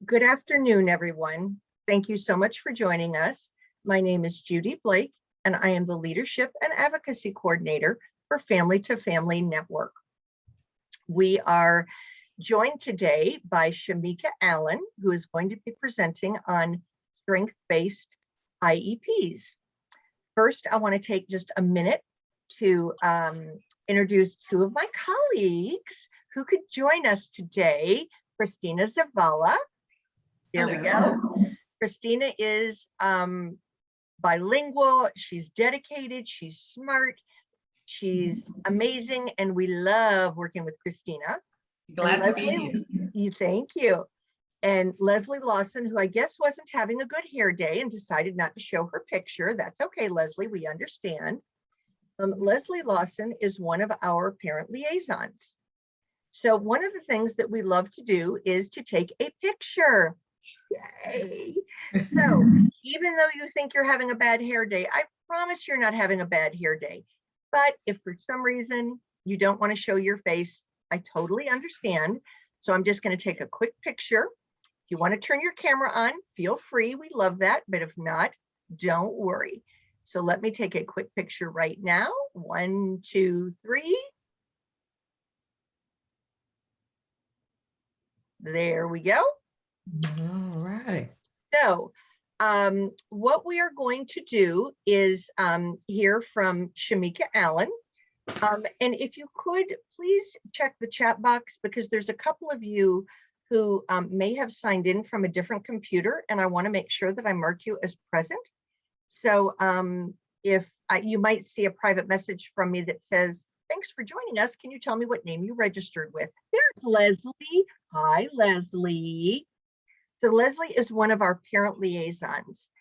Good afternoon, everyone. Thank you so much for joining us. My name is Judy Blake, and I am the Leadership and Advocacy Coordinator for Family to Family Network. We are joined today by Shemica Allen, who is going to be presenting on strength-based IEPs. First, I want to take just a minute to introduce two of my colleagues who could join us today. Christina Zavala. There we go. Christina is bilingual. She's dedicated. She's smart. She's amazing. And we love working with Christina. Glad to be here. Thank you. And Leslie Lawson, who I guess wasn't having a good hair day and decided not to show her picture. That's okay, Leslie, we understand. Leslie Lawson is one of our parent liaisons. So one of the things that we love to do is to take a picture. Yay. So even though you think you're having a bad hair day, I promise you're not having a bad hair day. But if for some reason you don't want to show your face, I totally understand. So I'm just going to take a quick picture. If you want to turn your camera on, feel free. We love that. But if not, don't worry. So let me take a quick picture right now. 1, 2, 3. There we go. All right. So what we are going to do is hear from Shemica Allen. And if you could please check the chat box, because there's a couple of you who may have signed in from a different computer, and I want to make sure that I mark you as present. So if you might see a private message from me that says, "Thanks for joining us. Can you tell me what name you registered with?" There's Leslie. Hi, Leslie. So Leslie is one of our parent liaisons.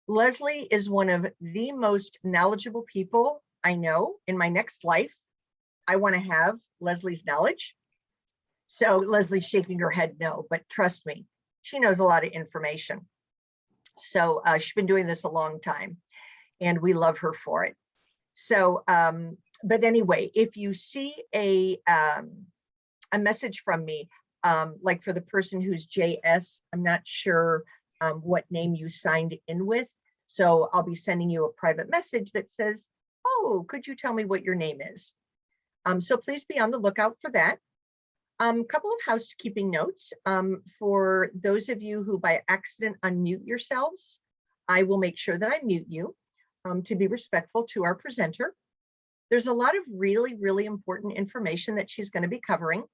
Leslie is one of the most knowledgeable people I know. In my next life, I want to have Leslie's knowledge. So Leslie's shaking her head no, but trust me, she knows a lot of information. So she's been doing this a long time, and we love her for it. So, but anyway, if you see a message from me, like for the person who's JS, I'm not sure what name you signed in with. So I'll be sending you a private message that says, "Oh, could you tell me what your name is?" So please be on the lookout for that. Couple of housekeeping notes. For those of you who by accident unmute yourselves, I will make sure that I mute you to be respectful to our presenter. There's a lot of really, really important information that she's going to be covering.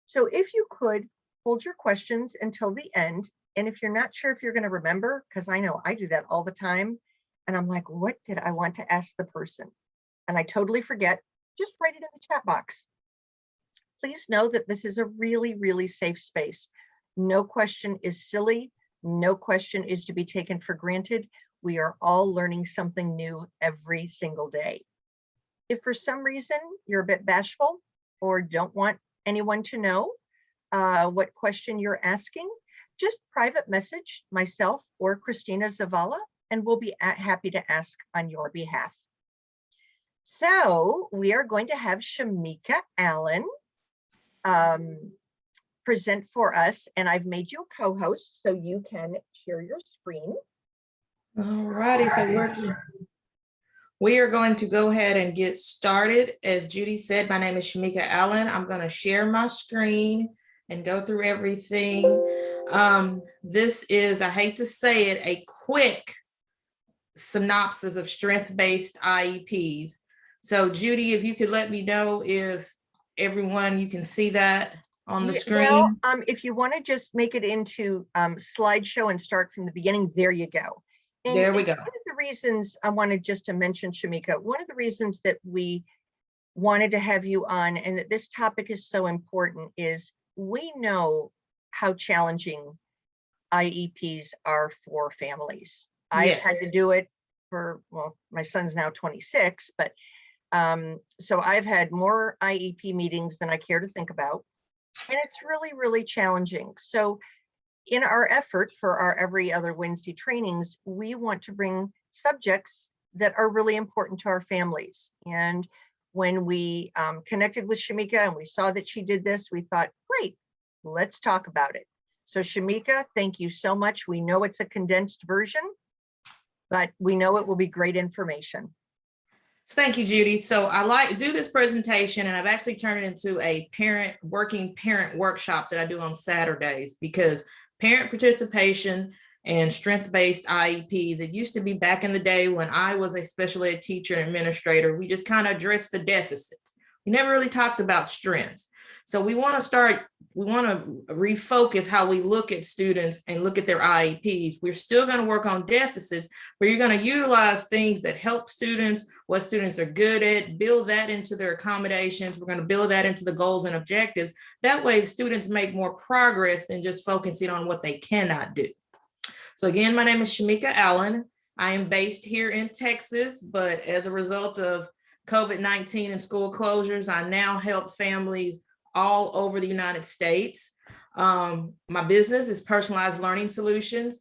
So if you could hold your questions until the end, and if you're not sure if you're going to remember, because I know I do that all the time, and I'm like, what did I want to ask the person? And I totally forget, just write it in the chat box. Please know that this is a really, really safe space. No question is silly. No question is to be taken for granted. We are all learning something new every single day. If for some reason you're a bit bashful or don't want anyone to know what question you're asking, just private message myself or Christina Zavala, and we'll be happy to ask on your behalf. So we are going to have Shemica Allen present for us, and I've made you a co-host so you can share your screen. All righty, so we are going to go ahead and get started. As Judy said, my name is Shemica Allen. I'm going to share my screen and go through everything. This is, I hate to say it, a quick synopsis of strength-based IEPs. So Judy, if you could let me know if everyone, you can see that on the screen. Well, if you want to just make it into slideshow and start from the beginning, there you go. And there we go. One of the reasons I wanted just to mention, Shemica, one of the reasons that we wanted to have you on and that this topic is so important is we know how challenging IEPs are for families. I've had to do it for, well, my son's now 26, but so I've had more IEP meetings than I care to think about. And it's really, really challenging. So in our effort for our every other Wednesday trainings, we want to bring subjects that are really important to our families. And when we connected with Shemica and we saw that she did this, we thought, great, let's talk about it. So Shemica, thank you so much. We know it's a condensed version, but we know it will be great information. Thank you, Judy. So I like to do this presentation, and I've actually turned it into a working parent workshop that I do on Saturdays, because parent participation and strength-based IEPs, it used to be back in the day when I was a special ed teacher and administrator, we just kind of addressed the deficits. We never really talked about strengths. So we want to refocus how we look at students and look at their IEPs. We're still going to work on deficits, but you're going to utilize things that help students, what students are good at, build that into their accommodations. We're going to build that into the goals and objectives. That way students make more progress than just focusing on what they cannot do. So again, my name is Shemica Allen. I am based here in Texas, but as a result of COVID-19 and school closures, I now help families all over the United States. My business is Personalized Learning Solutions,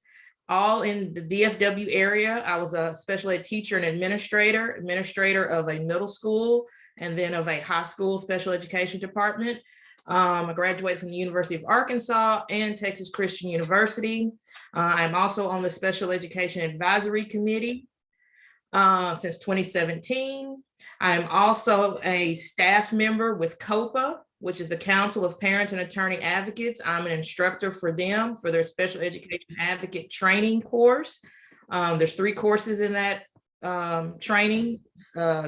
all in the DFW area. I was a special ed teacher and administrator of a middle school and then of a high school special education department. I graduated from the University of Arkansas and Texas Christian University. I'm also on the Special Education Advisory Committee since 2017. I'm also a staff member with COPA, which is the Council of Parents and Attorney Advocates. I'm an instructor for them for their Special Education Advocate training course. There's 3 courses in that training,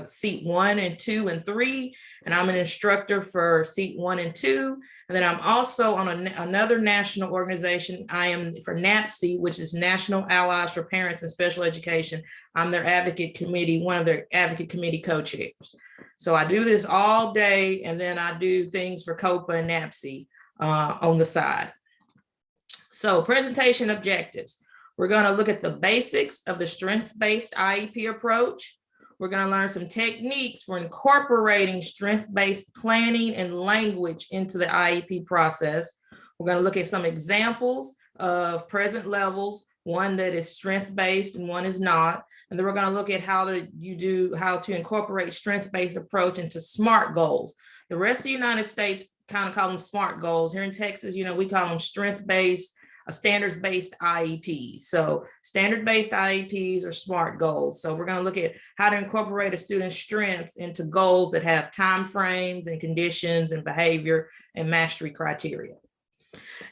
seat 1 and 2 and 3, and I'm an instructor for seat 1 and 2. And then I'm also on another national organization. I am for NAPSE, which is National Allies for Parents in Special Education. I'm their advocate committee, one of their advocate committee co-chairs. So I do this all day, and then I do things for COPA and NAPSE on the side. So presentation objectives. We're going to look at the basics of the strength-based IEP approach. We're going to learn some techniques for incorporating strength-based planning and language into the IEP process. We're going to look at some examples of present levels, one that is strength-based and one is not. And then we're going to look at how to incorporate strength-based approach into SMART goals. The rest of the United States kind of call them SMART goals. Here in Texas, we call them strength-based, standards-based IEPs. So standard-based IEPs are SMART goals. So we're going to look at how to incorporate a student's strengths into goals that have time frames and conditions and behavior and mastery criteria.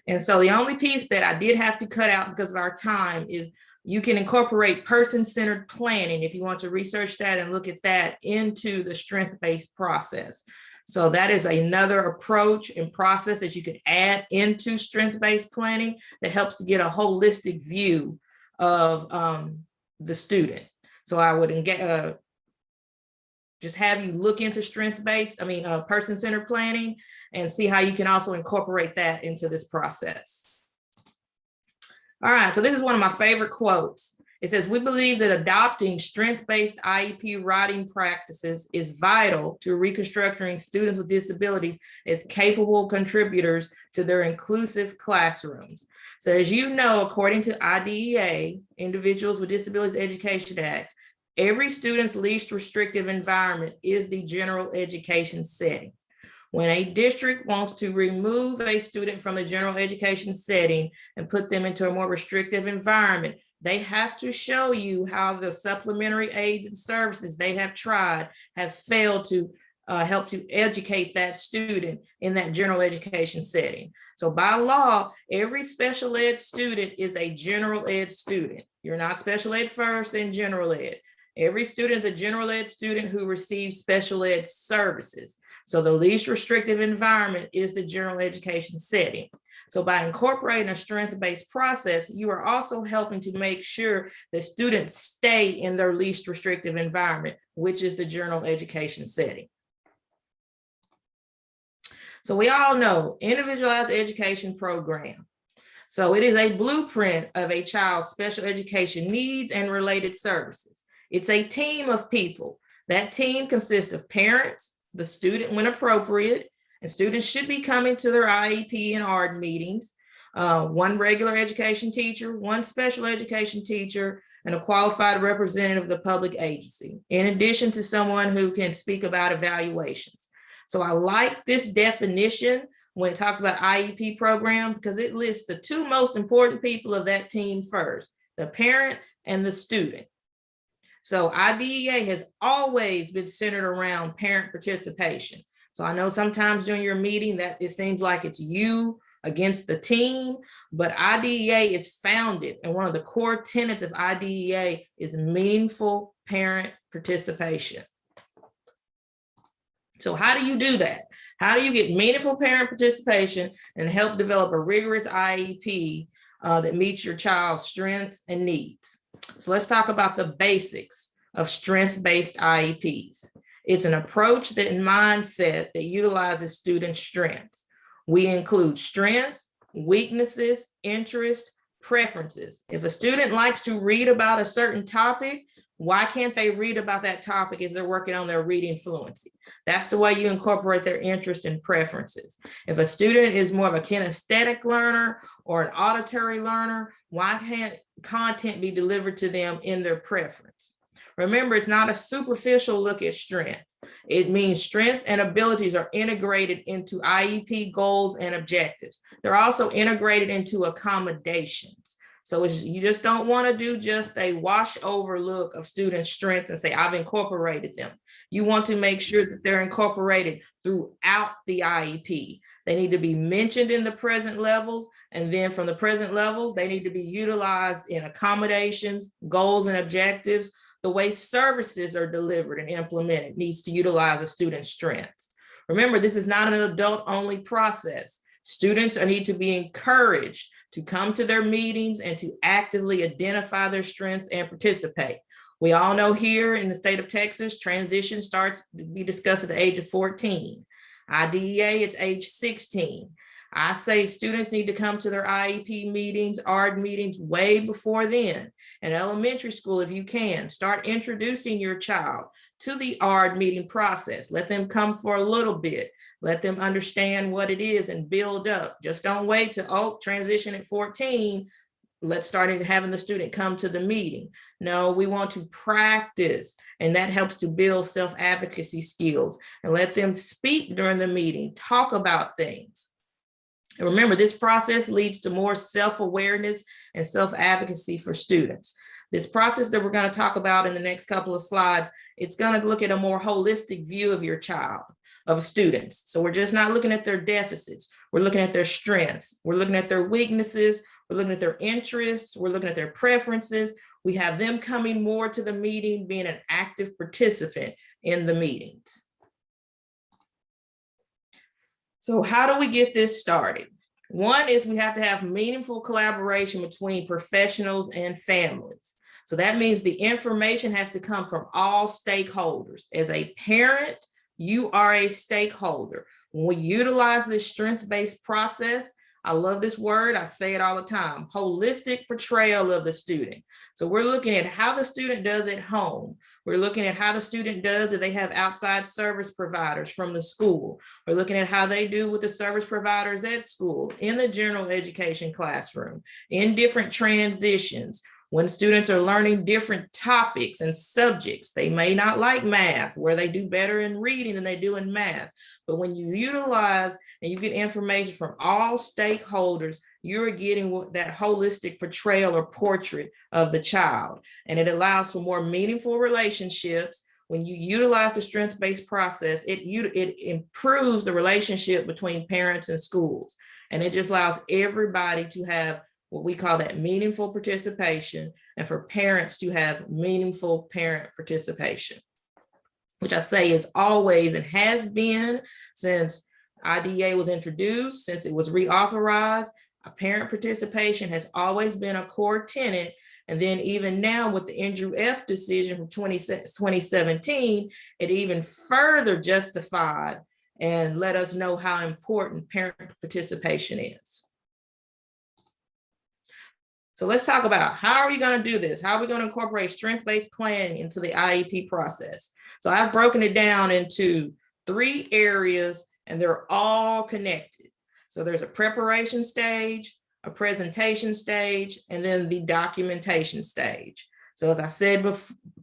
And so the only piece that I did have to cut out because of our time is you can incorporate person-centered planning if you want to research that and look at that into the strength-based process. So that is another approach and process that you could add into strength-based planning that helps to get a holistic view of the student. So I would just have you look into person-centered planning and see how you can also incorporate that into this process. All right, so this is one of my favorite quotes. It says, "We believe that adopting strength-based IEP writing practices is vital to reconstructing students with disabilities as capable contributors to their inclusive classrooms." So as you know, according to IDEA, Individuals with Disabilities Education Act, every student's least restrictive environment is the general education setting. When a district wants to remove a student from a general education setting and put them into a more restrictive environment, they have to show you how the supplementary aids and services they have tried have failed to help to educate that student in that general education setting. So by law, every special ed student is a general ed student. You're not special ed first, then general ed. Every student is a general ed student who receives special ed services. So the least restrictive environment is the general education setting. So by incorporating a strength-based process, you are also helping to make sure that students stay in their least restrictive environment, which is the general education setting. So we all know individualized education program. So it is a blueprint of a child's special education needs and related services. It's a team of people. That team consists of parents, the student when appropriate, and students should be coming to their IEP and ARD meetings, one regular education teacher, one special education teacher, and a qualified representative of the public agency, in addition to someone who can speak about evaluations. So I like this definition when it talks about IEP program, because it lists the two most important people of that team first, the parent and the student. So IDEA has always been centered around parent participation. So I know sometimes during your meeting that it seems like it's you against the team, but IDEA is founded, and one of the core tenets of IDEA is meaningful parent participation. So how do you do that? How do you get meaningful parent participation and help develop a rigorous IEP that meets your child's strengths and needs? So let's talk about the basics of strength-based IEPs. It's an approach and mindset that utilizes student strengths. We include strengths, weaknesses, interests, preferences. If a student likes to read about a certain topic, why can't they read about that topic as they're working on their reading fluency? That's the way you incorporate their interest and preferences. If a student is more of a kinesthetic learner or an auditory learner, why can't content be delivered to them in their preference? Remember, it's not a superficial look at strengths. It means strengths and abilities are integrated into IEP goals and objectives. They're also integrated into accommodations. So you just don't want to do just a wash over look of student strengths and say, I've incorporated them. You want to make sure that they're incorporated throughout the IEP. They need to be mentioned in the present levels, and then from the present levels, they need to be utilized in accommodations, goals, and objectives. The way services are delivered and implemented needs to utilize a student's strengths. Remember, this is not an adult-only process. Students need to be encouraged to come to their meetings and to actively identify their strengths and participate. We all know here in the state of Texas, transition starts to be discussed at the age of 14. IDEA, it's age 16. I say students need to come to their IEP meetings, ARD meetings way before then. In elementary school, if you can, start introducing your child to the ARD meeting process. Let them come for a little bit. Let them understand what it is and build up. Just don't wait to, transition at 14. Let's start having the student come to the meeting. No, we want to practice, and that helps to build self-advocacy skills, and let them speak during the meeting, talk about things. And remember, this process leads to more self-awareness and self-advocacy for students. This process that we're going to talk about in the next couple of slides, it's going to look at a more holistic view of your child, of students. So we're just not looking at their deficits. We're looking at their strengths. We're looking at their weaknesses. We're looking at their interests. We're looking at their preferences. We have them coming more to the meeting, being an active participant in the meetings. So how do we get this started? One is we have to have meaningful collaboration between professionals and families. So that means the information has to come from all stakeholders. As a parent, you are a stakeholder. When we utilize this strength-based process, I love this word, I say it all the time, holistic portrayal of the student. So we're looking at how the student does at home. We're looking at how the student does if they have outside service providers from the school. We're looking at how they do with the service providers at school, in the general education classroom, in different transitions. When students are learning different topics and subjects, they may not like math, where they do better in reading than they do in math. But when you utilize and you get information from all stakeholders, you're getting that holistic portrayal or portrait of the child. And it allows for more meaningful relationships. When you utilize the strength-based process, it improves the relationship between parents and schools. And it just allows everybody to have what we call that meaningful participation, and for parents to have meaningful parent participation, which I say is always and has been since IDEA was introduced, since it was reauthorized. Parent participation has always been a core tenet. And then even now with the Endrew F decision from 2017, it even further justified and let us know how important parent participation is. So let's talk about how are we going to do this? How are we going to incorporate strength-based planning into the IEP process? So I've broken it down into 3 areas, and they're all connected. So there's a preparation stage, a presentation stage, and then the documentation stage. So as I said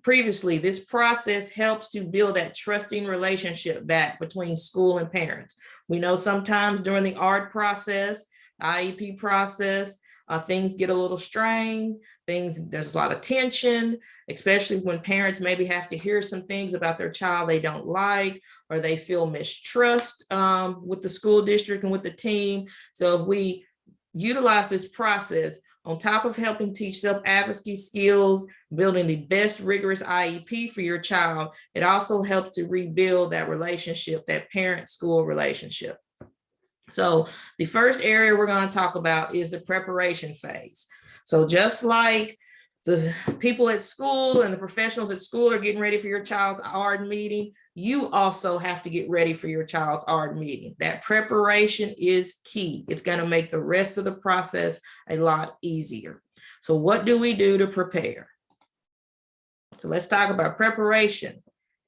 previously, this process helps to build that trusting relationship back between school and parents. We know sometimes during the ARD process, IEP process, things get a little strained, there's a lot of tension, especially when parents maybe have to hear some things about their child they don't like, or they feel mistrust with the school district and with the team. So if we utilize this process, on top of helping teach self-advocacy skills, building the best rigorous IEP for your child, it also helps to rebuild that relationship, that parent-school relationship. So the first area we're going to talk about is the preparation phase. So just like the people at school and the professionals at school are getting ready for your child's ARD meeting, you also have to get ready for your child's ARD meeting. That preparation is key. It's going to make the rest of the process a lot easier. So what do we do to prepare? So let's talk about preparation.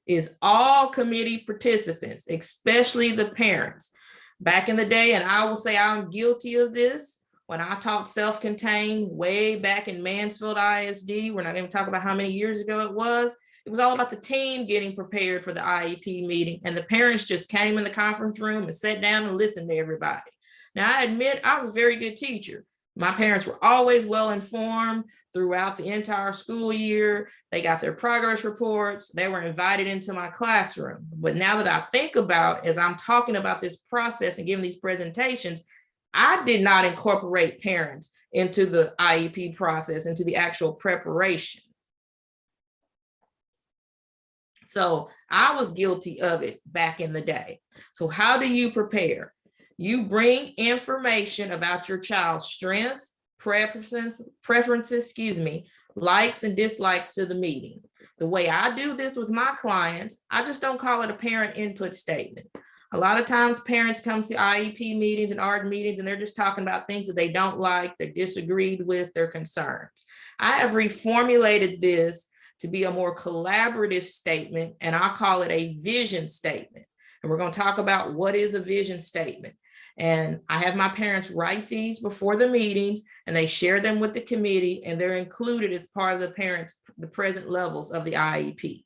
Is all committee participants, especially the parents. Back in the day, and I will say I'm guilty of this, when I taught self-contained way back in Mansfield ISD, we're not even talking about how many years ago it was all about the team getting prepared for the IEP meeting, and the parents just came in the conference room and sat down and listened to everybody. Now, I admit I was a very good teacher. My parents were always well informed throughout the entire school year. They got their progress reports. They were invited into my classroom. But now that I think about, as I'm talking about this process and giving these presentations, I did not incorporate parents into the IEP process, into the actual preparation. So I was guilty of it back in the day. So how do you prepare? You bring information about your child's strengths, preferences, likes and dislikes to the meeting. The way I do this with my clients, I just don't call it a parent input statement. A lot of times parents come to IEP meetings and ARD meetings and they're just talking about things that they don't like, they're disagreed with, their concerns. I have reformulated this to be a more collaborative statement, and I call it a vision statement. And we're going to talk about what is a vision statement. And I have my parents write these before the meetings, and they share them with the committee, and they're included as part of the present levels of the IEP.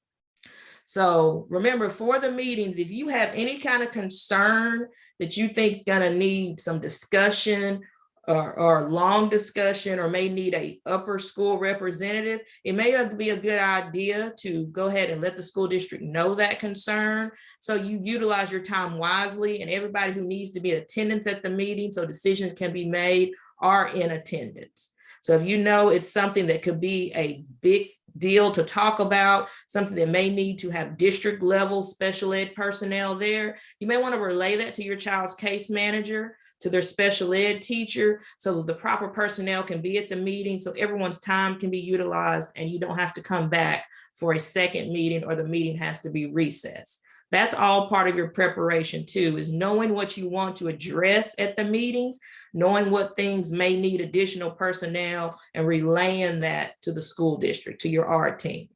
So remember, for the meetings, if you have any kind of concern that you think is going to need some discussion or long discussion, or may need a upper school representative, it may be a good idea to go ahead and let the school district know that concern. So you utilize your time wisely, and everybody who needs to be in attendance at the meeting so decisions can be made are in attendance. So if you know it's something that could be a big deal to talk about, something that may need to have district level special ed personnel there, you may want to relay that to your child's case manager, to their special ed teacher, so the proper personnel can be at the meeting, so everyone's time can be utilized and you don't have to come back for a second meeting, or the meeting has to be recessed. That's all part of your preparation too, is knowing what you want to address at the meetings, knowing what things may need additional personnel, and relaying that to the school district, to your ARD team.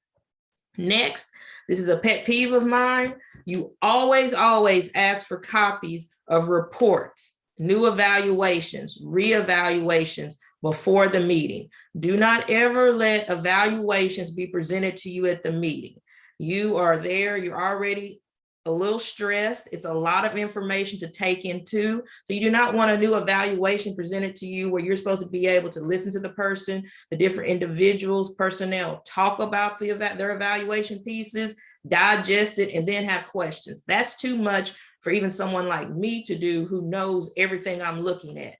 Next, this is a pet peeve of mine. You always ask for copies of reports, new evaluations, reevaluations before the meeting. Do not ever let evaluations be presented to you at the meeting. You are there, you're already a little stressed. It's a lot of information to take into. So you do not want a new evaluation presented to you where you're supposed to be able to listen to the person, the different individuals, personnel, talk about their evaluation pieces, digest it, and then have questions. That's too much for even someone like me to do, who knows everything I'm looking at.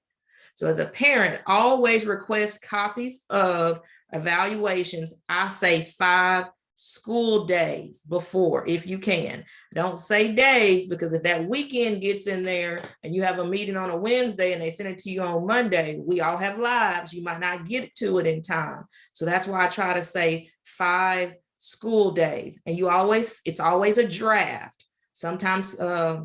So as a parent, always request copies of evaluations. I say 5 school days before, if you can. Don't say days, because if that weekend gets in there and you have a meeting on a Wednesday and they send it to you on Monday, we all have lives. You might not get to it in time. So that's why I try to say 5 school days. And it's always a draft. Sometimes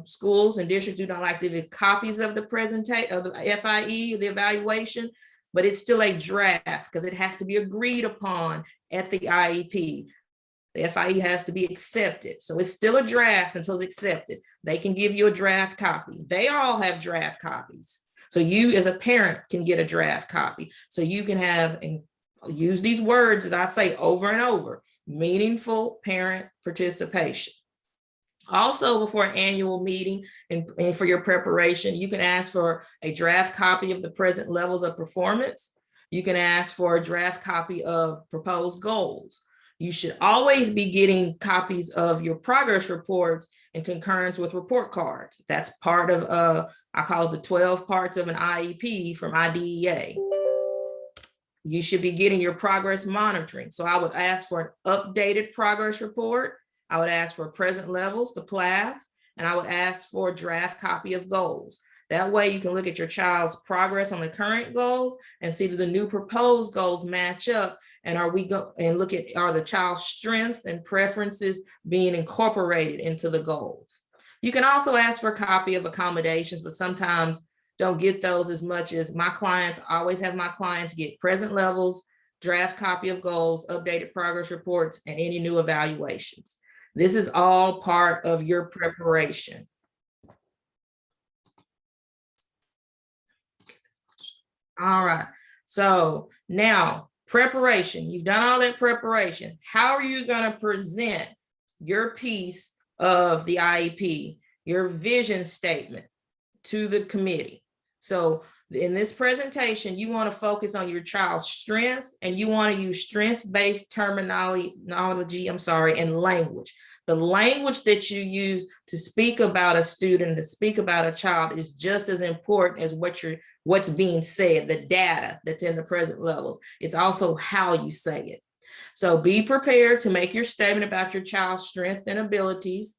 schools and districts do not like to give copies of the presentation of the FIE, the evaluation, but it's still a draft because it has to be agreed upon at the IEP. The FIE has to be accepted. So it's still a draft until it's accepted. They can give you a draft copy. They all have draft copies. So you as a parent can get a draft copy. So you can have and use these words, as I say over and over. meaningful parent participation. Also, before an annual meeting and for your preparation, you can ask for a draft copy of the present levels of performance. You can ask for a draft copy of proposed goals. You should always be getting copies of your progress reports in concurrence with report cards. That's part of, I call it the 12 parts of an IEP from IDEA. You should be getting your progress monitoring. So I would ask for an updated progress report. I would ask for present levels, the PLAF, and I would ask for a draft copy of goals. That way you can look at your child's progress on the current goals and see that the new proposed goals match up, and look at, are the child's strengths and preferences being incorporated into the goals. You can also ask for a copy of accommodations, but sometimes don't get those as much as my clients. I always have my clients get present levels, draft copy of goals, updated progress reports, and any new evaluations. This is all part of your preparation. All right, so now preparation, you've done all that preparation. How are you going to present your piece of the IEP, your vision statement to the committee? So in this presentation, you want to focus on your child's strengths, and you want to use strength-based terminology, and language. The language that you use to speak about a student, to speak about a child, is just as important as what's being said, the data that's in the present levels. It's also how you say it. So be prepared to make your statement about your child's strengths and abilities.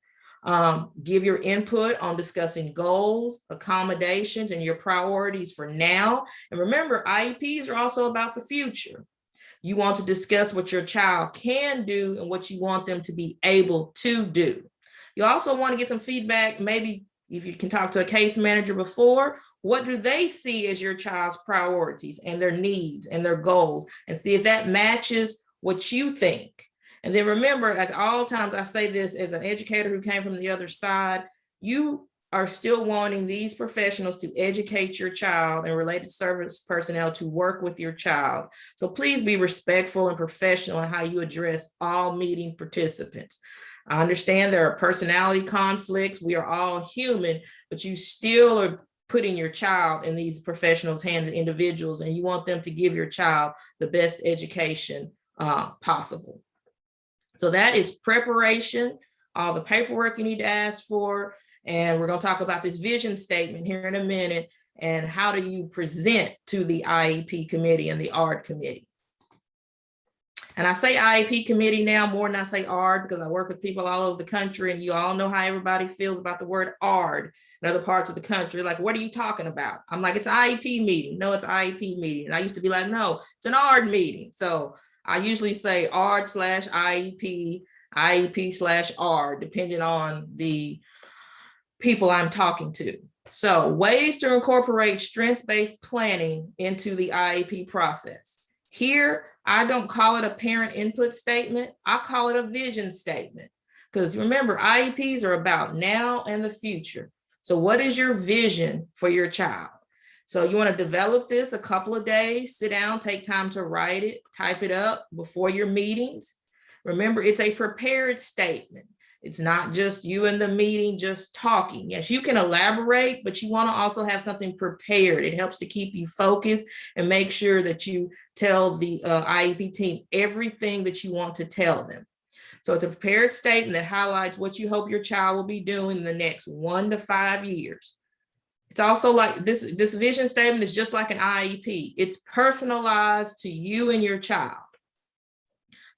Give your input on discussing goals, accommodations, and your priorities for now. And remember, IEPs are also about the future. You want to discuss what your child can do and what you want them to be able to do. You also want to get some feedback, maybe if you can talk to a case manager before, what do they see as your child's priorities and their needs and their goals, and see if that matches what you think. And then remember, as all times I say this as an educator who came from the other side, you are still wanting these professionals to educate your child and related service personnel to work with your child. So please be respectful and professional in how you address all meeting participants. I understand there are personality conflicts. We are all human, but you still are putting your child in these professionals' hands, and individuals, and you want them to give your child the best education possible. So that is preparation, all the paperwork you need to ask for. And we're going to talk about this vision statement here in a minute, and how do you present to the IEP committee and the ARD committee. And I say IEP committee now more than I say ARD, because I work with people all over the country, and you all know how everybody feels about the word ARD in other parts of the country. Like, what are you talking about? I'm like, it's IEP meeting. No, it's IEP meeting. And I used to be like, no, it's an ARD meeting. So I usually say ARD/IEP, IEP/ARD, depending on the people I'm talking to. So ways to incorporate strength-based planning into the IEP process. Here, I don't call it a parent input statement. I call it a vision statement. Because remember, IEPs are about now and the future. So what is your vision for your child? So you want to develop this a couple of days, sit down, take time to write it, type it up before your meetings. Remember, it's a prepared statement. It's not just you in the meeting just talking. Yes, you can elaborate, but you want to also have something prepared. It helps to keep you focused and make sure that you tell the IEP team everything that you want to tell them. So it's a prepared statement that highlights what you hope your child will be doing in the next 1 to 5 years. It's also like this vision statement is just like an IEP. It's personalized to you and your child.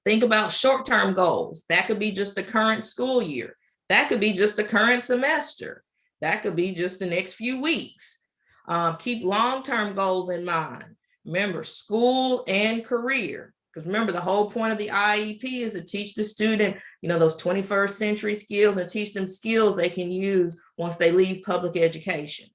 Think about short-term goals. That could be just the current school year. That could be just the current semester. That could be just the next few weeks. Keep long-term goals in mind. Remember, school and career. Because remember, the whole point of the IEP is to teach the student, those 21st century skills, and teach them skills they can use once they leave public education.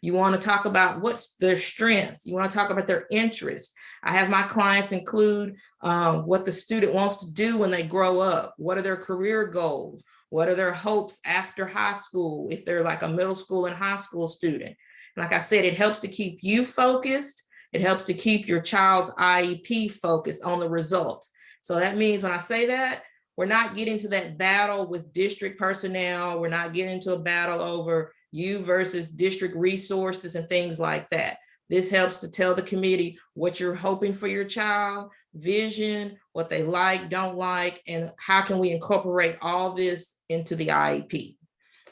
You want to talk about what's their strengths. You want to talk about their interests. I have my clients include what the student wants to do when they grow up. What are their career goals? What are their hopes after high school, if they're like a middle school and high school student? Like I said, it helps to keep you focused. It helps to keep your child's IEP focused on the results. So that means when I say that, we're not getting to that battle with district personnel. We're not getting into a battle over you versus district resources and things like that. This helps to tell the committee what you're hoping for your child, vision, what they like, don't like, and how can we incorporate all this into the IEP.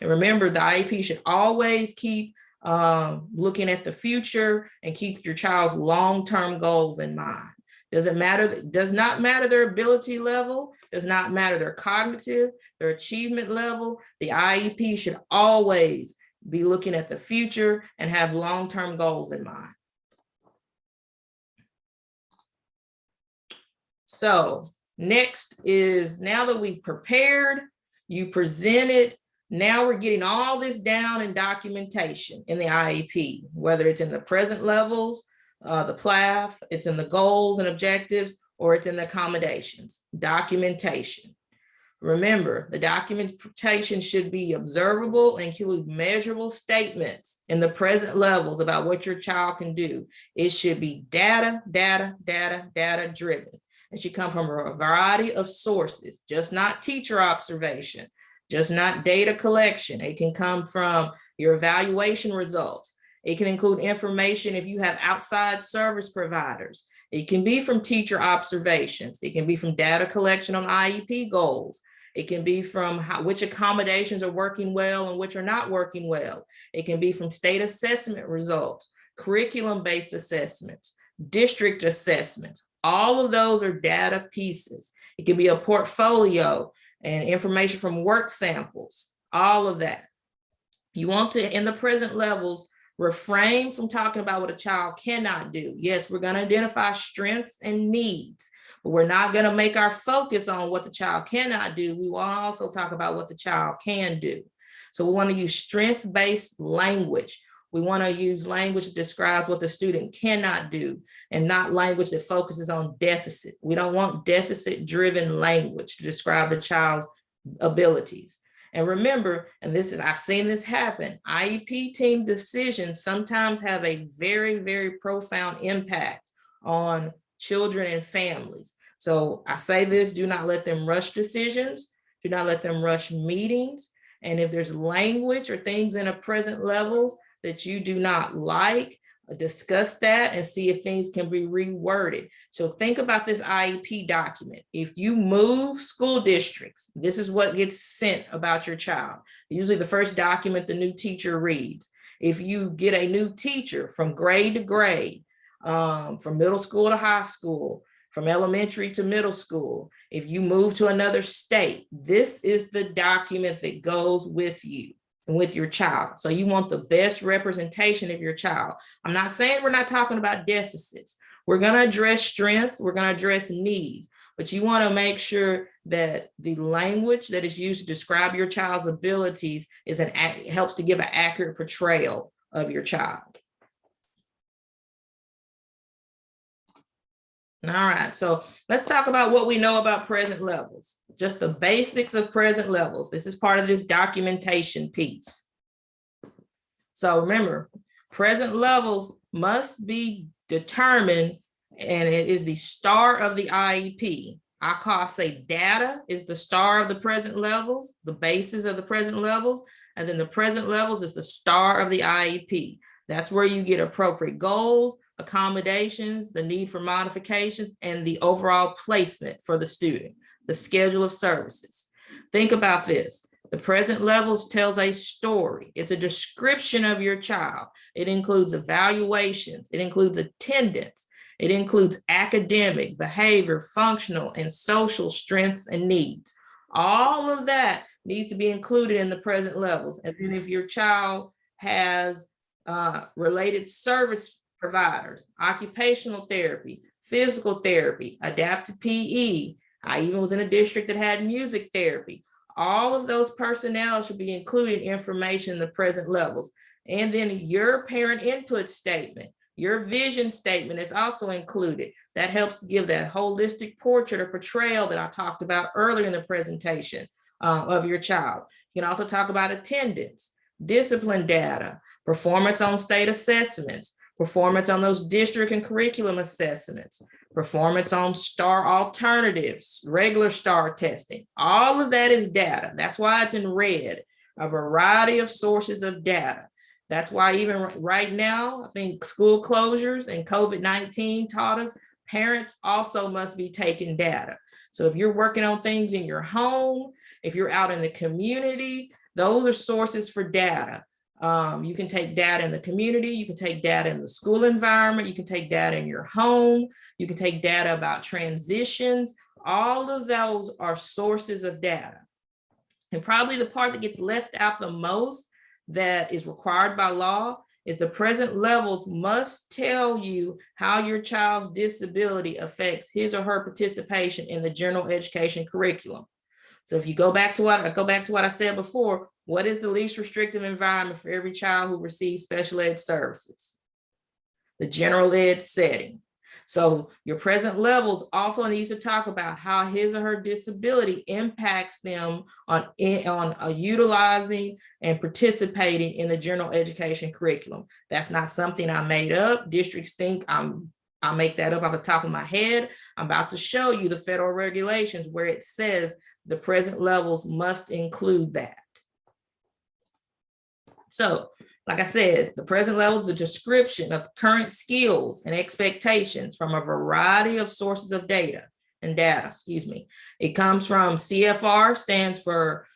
And remember, the IEP should always keep looking at the future and keep your child's long-term goals in mind. Does not matter their ability level, does not matter their cognitive, their achievement level. The IEP should always be looking at the future and have long-term goals in mind. So next is, now that we've prepared, you presented, now we're getting all this down in documentation in the IEP, whether it's in the present levels, the PLAF, it's in the goals and objectives, or it's in the accommodations. Documentation. Remember, the documentation should be observable and include measurable statements in the present levels about what your child can do. It should be data driven. It should come from a variety of sources, just not teacher observation, just not data collection. It can come from your evaluation results. It can include information if you have outside service providers. It can be from teacher observations. It can be from data collection on IEP goals. It can be from which accommodations are working well and which are not working well. It can be from state assessment results, curriculum-based assessments, district assessments. All of those are data pieces. It can be a portfolio and information from work samples, all of that. You want to, in the present levels, refrain from talking about what a child cannot do. Yes, we're going to identify strengths and needs, but we're not going to make our focus on what the child cannot do. We will also talk about what the child can do. So we want to use strength-based language. We want to use language that describes what the student cannot do and not language that focuses on deficit. We don't want deficit-driven language to describe the child's abilities. And remember, and this is, I've seen this happen, IEP team decisions sometimes have a very, very profound impact on children and families. So I say this, do not let them rush decisions, do not let them rush meetings. And if there's language or things in a present levels that you do not like, discuss that and see if things can be reworded. So think about this IEP document. If you move school districts, this is what gets sent about your child. Usually the first document the new teacher reads. If you get a new teacher from grade to grade, from middle school to high school, from elementary to middle school, if you move to another state, this is the document that goes with you and with your child. So you want the best representation of your child. I'm not saying we're not talking about deficits. We're going to address strengths, we're going to address needs, but you want to make sure that the language that is used to describe your child's abilities is helps to give an accurate portrayal of your child. All right, so let's talk about what we know about present levels, just the basics of present levels. This is part of this documentation piece. So remember, present levels must be determined, and it is the star of the IEP. I say data is the star of the present levels, the basis of the present levels, and then the present levels is the star of the IEP. That's where you get appropriate goals, accommodations, the need for modifications, and the overall placement for the student, the schedule of services. Think about this. The present levels tells a story. It's a description of your child. It includes evaluations. It includes attendance. It includes academic, behavior, functional, and social strengths and needs. All of that needs to be included in the present levels. And then if your child has related service providers, occupational therapy, physical therapy, adaptive PE. I even was in a district that had music therapy. All of those personnel should be including information in the present levels. And then your parent input statement, your vision statement is also included. That helps to give that holistic portrait or portrayal that I talked about earlier in the presentation of your child. You can also talk about attendance, discipline data, performance on state assessments, performance on those district and curriculum assessments, performance on STAR alternatives, regular STAR testing. All of that is data. That's why it's in red, a variety of sources of data. That's why even right now, I think school closures and COVID-19 taught us parents also must be taking data. So if you're working on things in your home, if you're out in the community, those are sources for data. You can take data in the community, you can take data in the school environment, you can take data in your home, you can take data about transitions. All of those are sources of data. And probably the part that gets left out the most that is required by law is the present levels must tell you how your child's disability affects his or her participation in the general education curriculum. So if you go back to what I said before, what is the least restrictive environment for every child who receives special ed services? The general ed setting. So your present levels also needs to talk about how his or her disability impacts them on utilizing and participating in the general education curriculum. That's not something I made up. Districts think I make that up off the top of my head. I'm about to show you the federal regulations where it says the present levels must include that. So, like I said, the present level is a description of current skills and expectations from a variety of sources of data. It comes from CFR, stands for,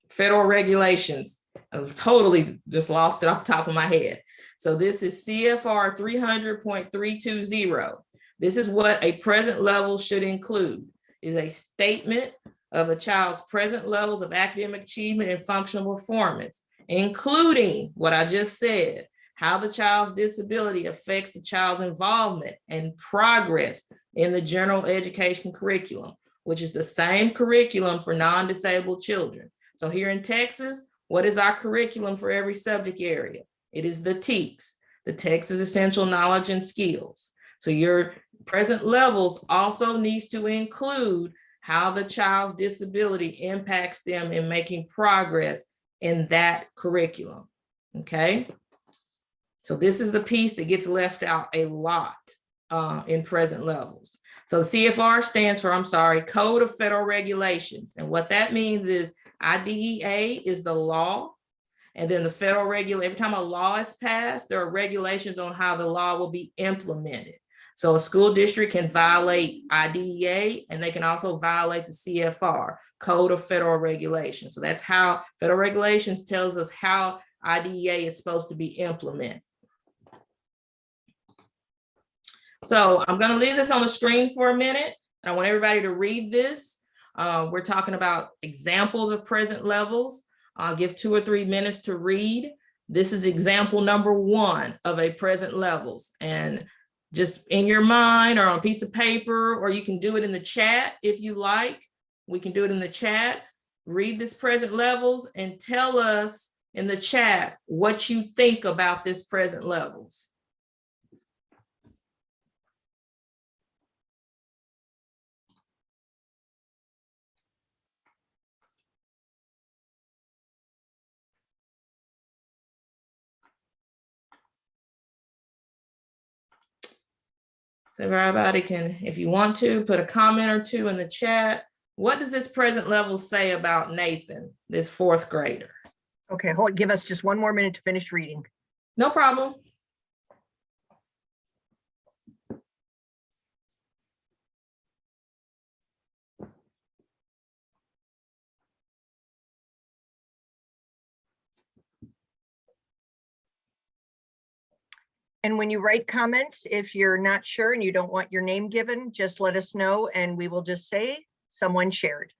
federal regulations. I totally just lost it off the top of my head. So this is CFR 300.320. This is what a present level should include, is a statement of a child's present levels of academic achievement and functional performance, including what I just said, how the child's disability affects the child's involvement and progress in the general education curriculum, which is the same curriculum for non-disabled children. So here in Texas, what is our curriculum for every subject area? It is the TEKS, the Texas Essential Knowledge and Skills. So your present levels also needs to include how the child's disability impacts them in making progress in that curriculum, okay? So this is the piece that gets left out a lot in present levels. So CFR stands for, Code of Federal Regulations. And what that means is IDEA is the law, and then the federal regulation, every time a law is passed, there are regulations on how the law will be implemented. So a school district can violate IDEA, and they can also violate the CFR, Code of Federal Regulations. So that's how federal regulations tells us how IDEA is supposed to be implemented. So I'm going to leave this on the screen for a minute. I want everybody to read this. We're talking about examples of present levels. I'll give 2 or 3 minutes to read. This is example number 1 of a present levels. And just in your mind or on a piece of paper, or you can do it in the chat if you like. We can do it in the chat. Read this present levels and tell us in the chat what you think about this present levels. So everybody can, if you want to, put a comment or 2 in the chat. What does this present level say about Nathan, this 4th grader? Okay, give us just 1 more minute to finish reading. No problem. And when you write comments, if you're not sure and you don't want your name given, just let us know and we will just say someone shared.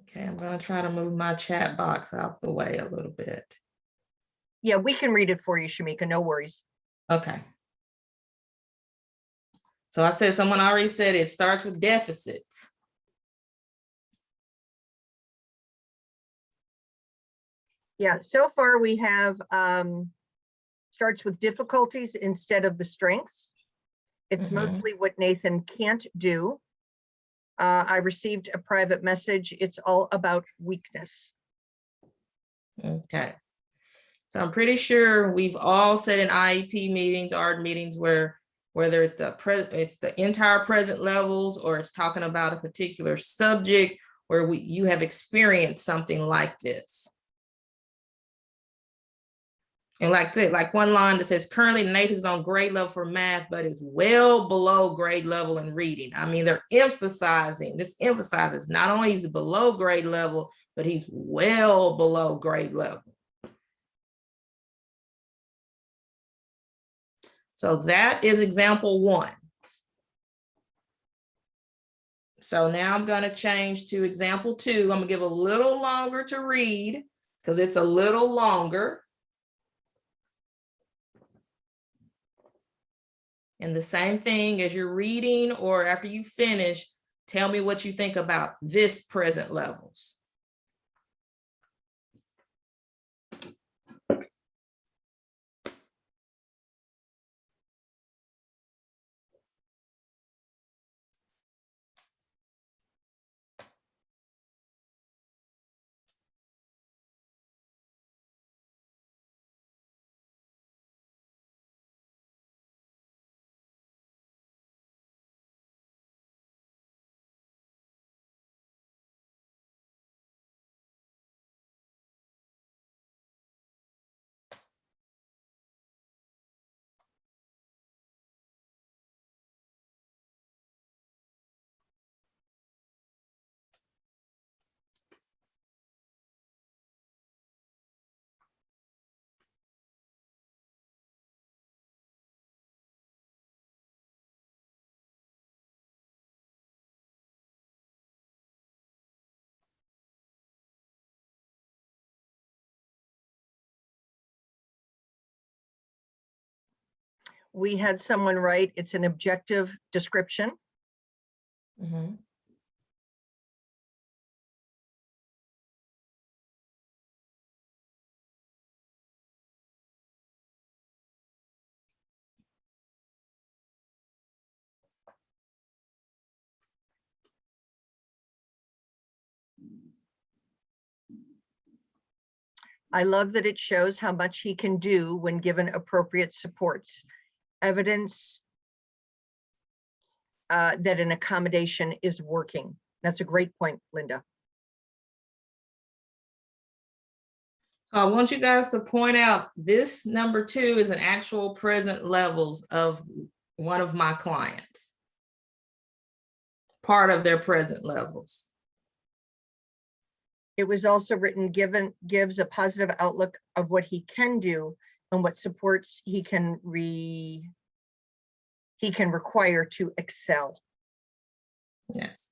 Okay, I'm going to try to move my chat box out the way a little bit. Yeah, we can read it for you, Shemica, no worries. Okay. So I said, someone already said it starts with deficits. Yeah, so far we have starts with difficulties instead of the strengths. It's mostly what Nathan can't do. I received a private message. It's all about weakness. Okay. So I'm pretty sure we've all said in IEP meetings, ARD meetings, where whether it's the entire present levels or it's talking about a particular subject where you have experienced something like this. And like one line that says, currently Nathan is on grade level for math, but is well below grade level in reading. I mean, they're emphasizing, this emphasizes not only is he below grade level, but he's well below grade level. So that is example 1. So now I'm going to change to example 2. I'm going to give a little longer to read because it's a little longer. And the same thing as you're reading or after you finish, tell me what you think about this present levels. We had someone write, it's an objective description. Mm-hmm. I love that it shows how much he can do when given appropriate supports. Evidence that an accommodation is working. That's a great point, Linda. So I want you guys to point out this number 2 is an actual present levels of one of my clients. Part of their present levels. It was also written, gives a positive outlook of what he can do and what supports he can require to excel. Yes.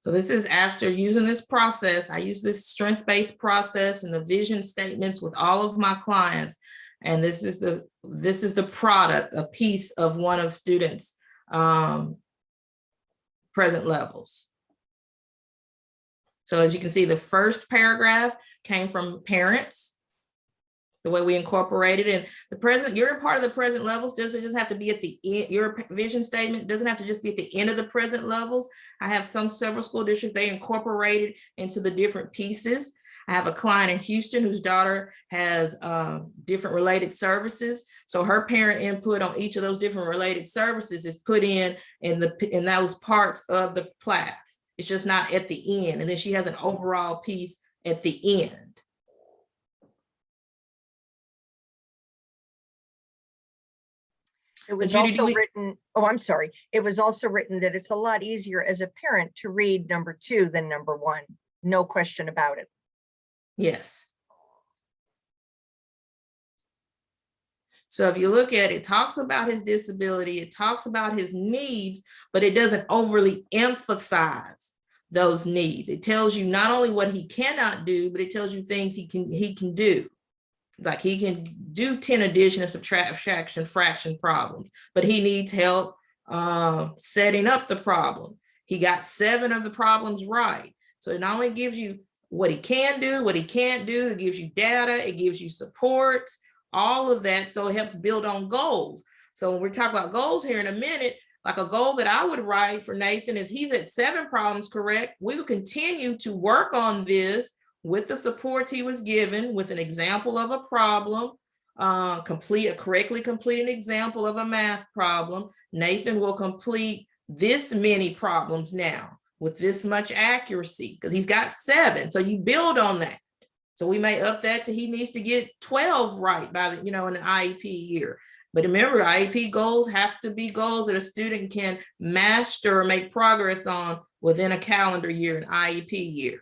So this is after using this process. I use this strength-based process and the vision statements with all of my clients. And this is the product, a piece of one of students' present levels. So as you can see, the first paragraph came from parents, the way we incorporated in the present. You're a part of the present levels. Doesn't just have to be at the end. Your vision statement doesn't have to just be at the end of the present levels. I have several school districts, they incorporated into the different pieces. I have a client in Houston whose daughter has different related services. So her parent input on each of those different related services is put in those parts of the PLAF. It's just not at the end. And then she has an overall piece at the end. It was also written, oh, I'm sorry. It was also written that it's a lot easier as a parent to read number 2 than number 1. No question about it. Yes. So if you look at it, it talks about his disability, it talks about his needs, but it doesn't overly emphasize those needs. It tells you not only what he cannot do, but it tells you things he can do. Like he can do 10 addition and subtraction, fraction problems, but he needs help setting up the problem. He got 7 of the problems right. So it not only gives you what he can do, what he can't do, it gives you data, it gives you support, all of that. So it helps build on goals. So when we're talking about goals here in a minute, like a goal that I would write for Nathan is he's at 7 problems correct. We will continue to work on this with the supports he was given, with an example of a problem, correctly complete an example of a math problem. Nathan will complete this many problems now with this much accuracy because he's got 7. So you build on that. So we may up that to he needs to get 12 right by the, in an IEP year. But remember, IEP goals have to be goals that a student can master or make progress on within a calendar year, an IEP year.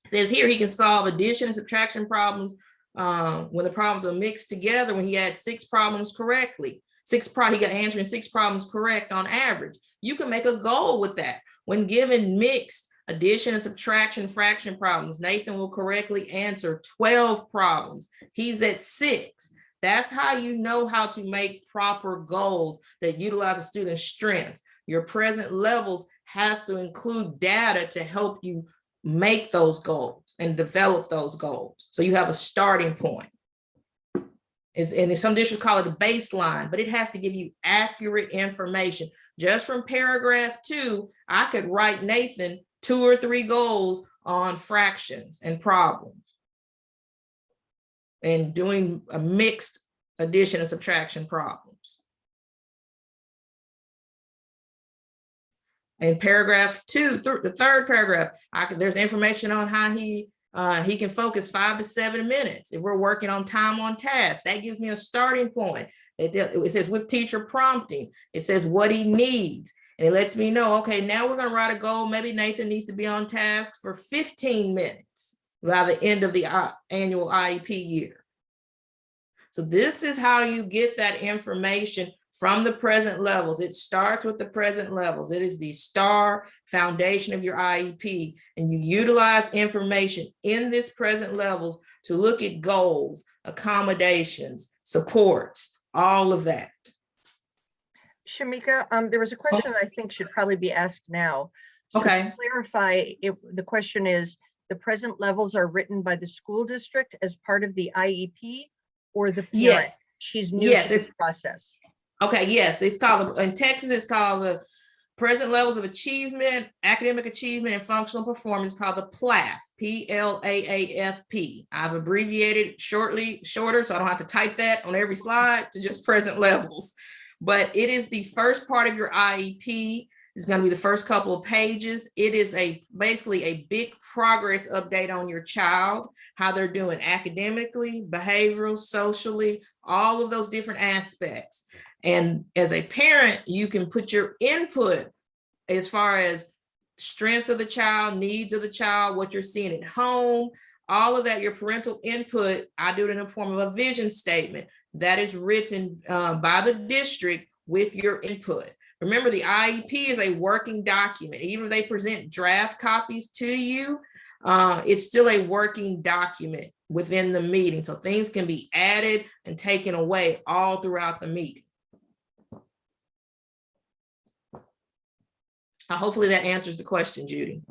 It says here he can solve addition and subtraction problems when the problems are mixed together, when he had 6 problems correctly. He got answering 6 problems correct on average. You can make a goal with that. When given mixed addition and subtraction fraction problems, Nathan will correctly answer 12 problems. He's at 6. That's how you know how to make proper goals that utilize a student's strengths. Your present levels has to include data to help you make those goals and develop those goals. So you have a starting point. And some districts call it a baseline, but it has to give you accurate information. Just from paragraph 2, I could write Nathan 2 or 3 goals on fractions and problems and doing a mixed addition and subtraction problems. In paragraph 2, the third paragraph, there's information on how he can focus 5 to 7 minutes. If we're working on time on task, that gives me a starting point. It says with teacher prompting, it says what he needs. And it lets me know, okay, now we're going to write a goal. Maybe Nathan needs to be on task for 15 minutes by the end of the annual IEP year. So this is how you get that information from the present levels. It starts with the present levels. It is the star foundation of your IEP, and you utilize information in this present levels to look at goals, accommodations, supports, all of that. Shemica, there was a question I think should probably be asked now. So Okay. to clarify, the question is, the present levels are written by the school district as part of the IEP or the parent? Yeah. She's new to this process. Okay, yes, it's called, in Texas, it's called the present levels of achievement, academic achievement, and functional performance, called the PLAAF, P-L-A-A-F-P. I've abbreviated shorter, so I don't have to type that on every slide, to just present levels. But it is the first part of your IEP. It's going to be the first couple of pages. It is basically a big progress update on your child, how they're doing academically, behavioral, socially, all of those different aspects. And as a parent, you can put your input as far as strengths of the child, needs of the child, what you're seeing at home, all of that, your parental input. I do it in the form of a vision statement that is written by the district with your input. Remember, the IEP is a working document. Even if they present draft copies to you, it's still a working document within the meeting. So things can be added and taken away all throughout the meeting. Hopefully that answers the question, Judy.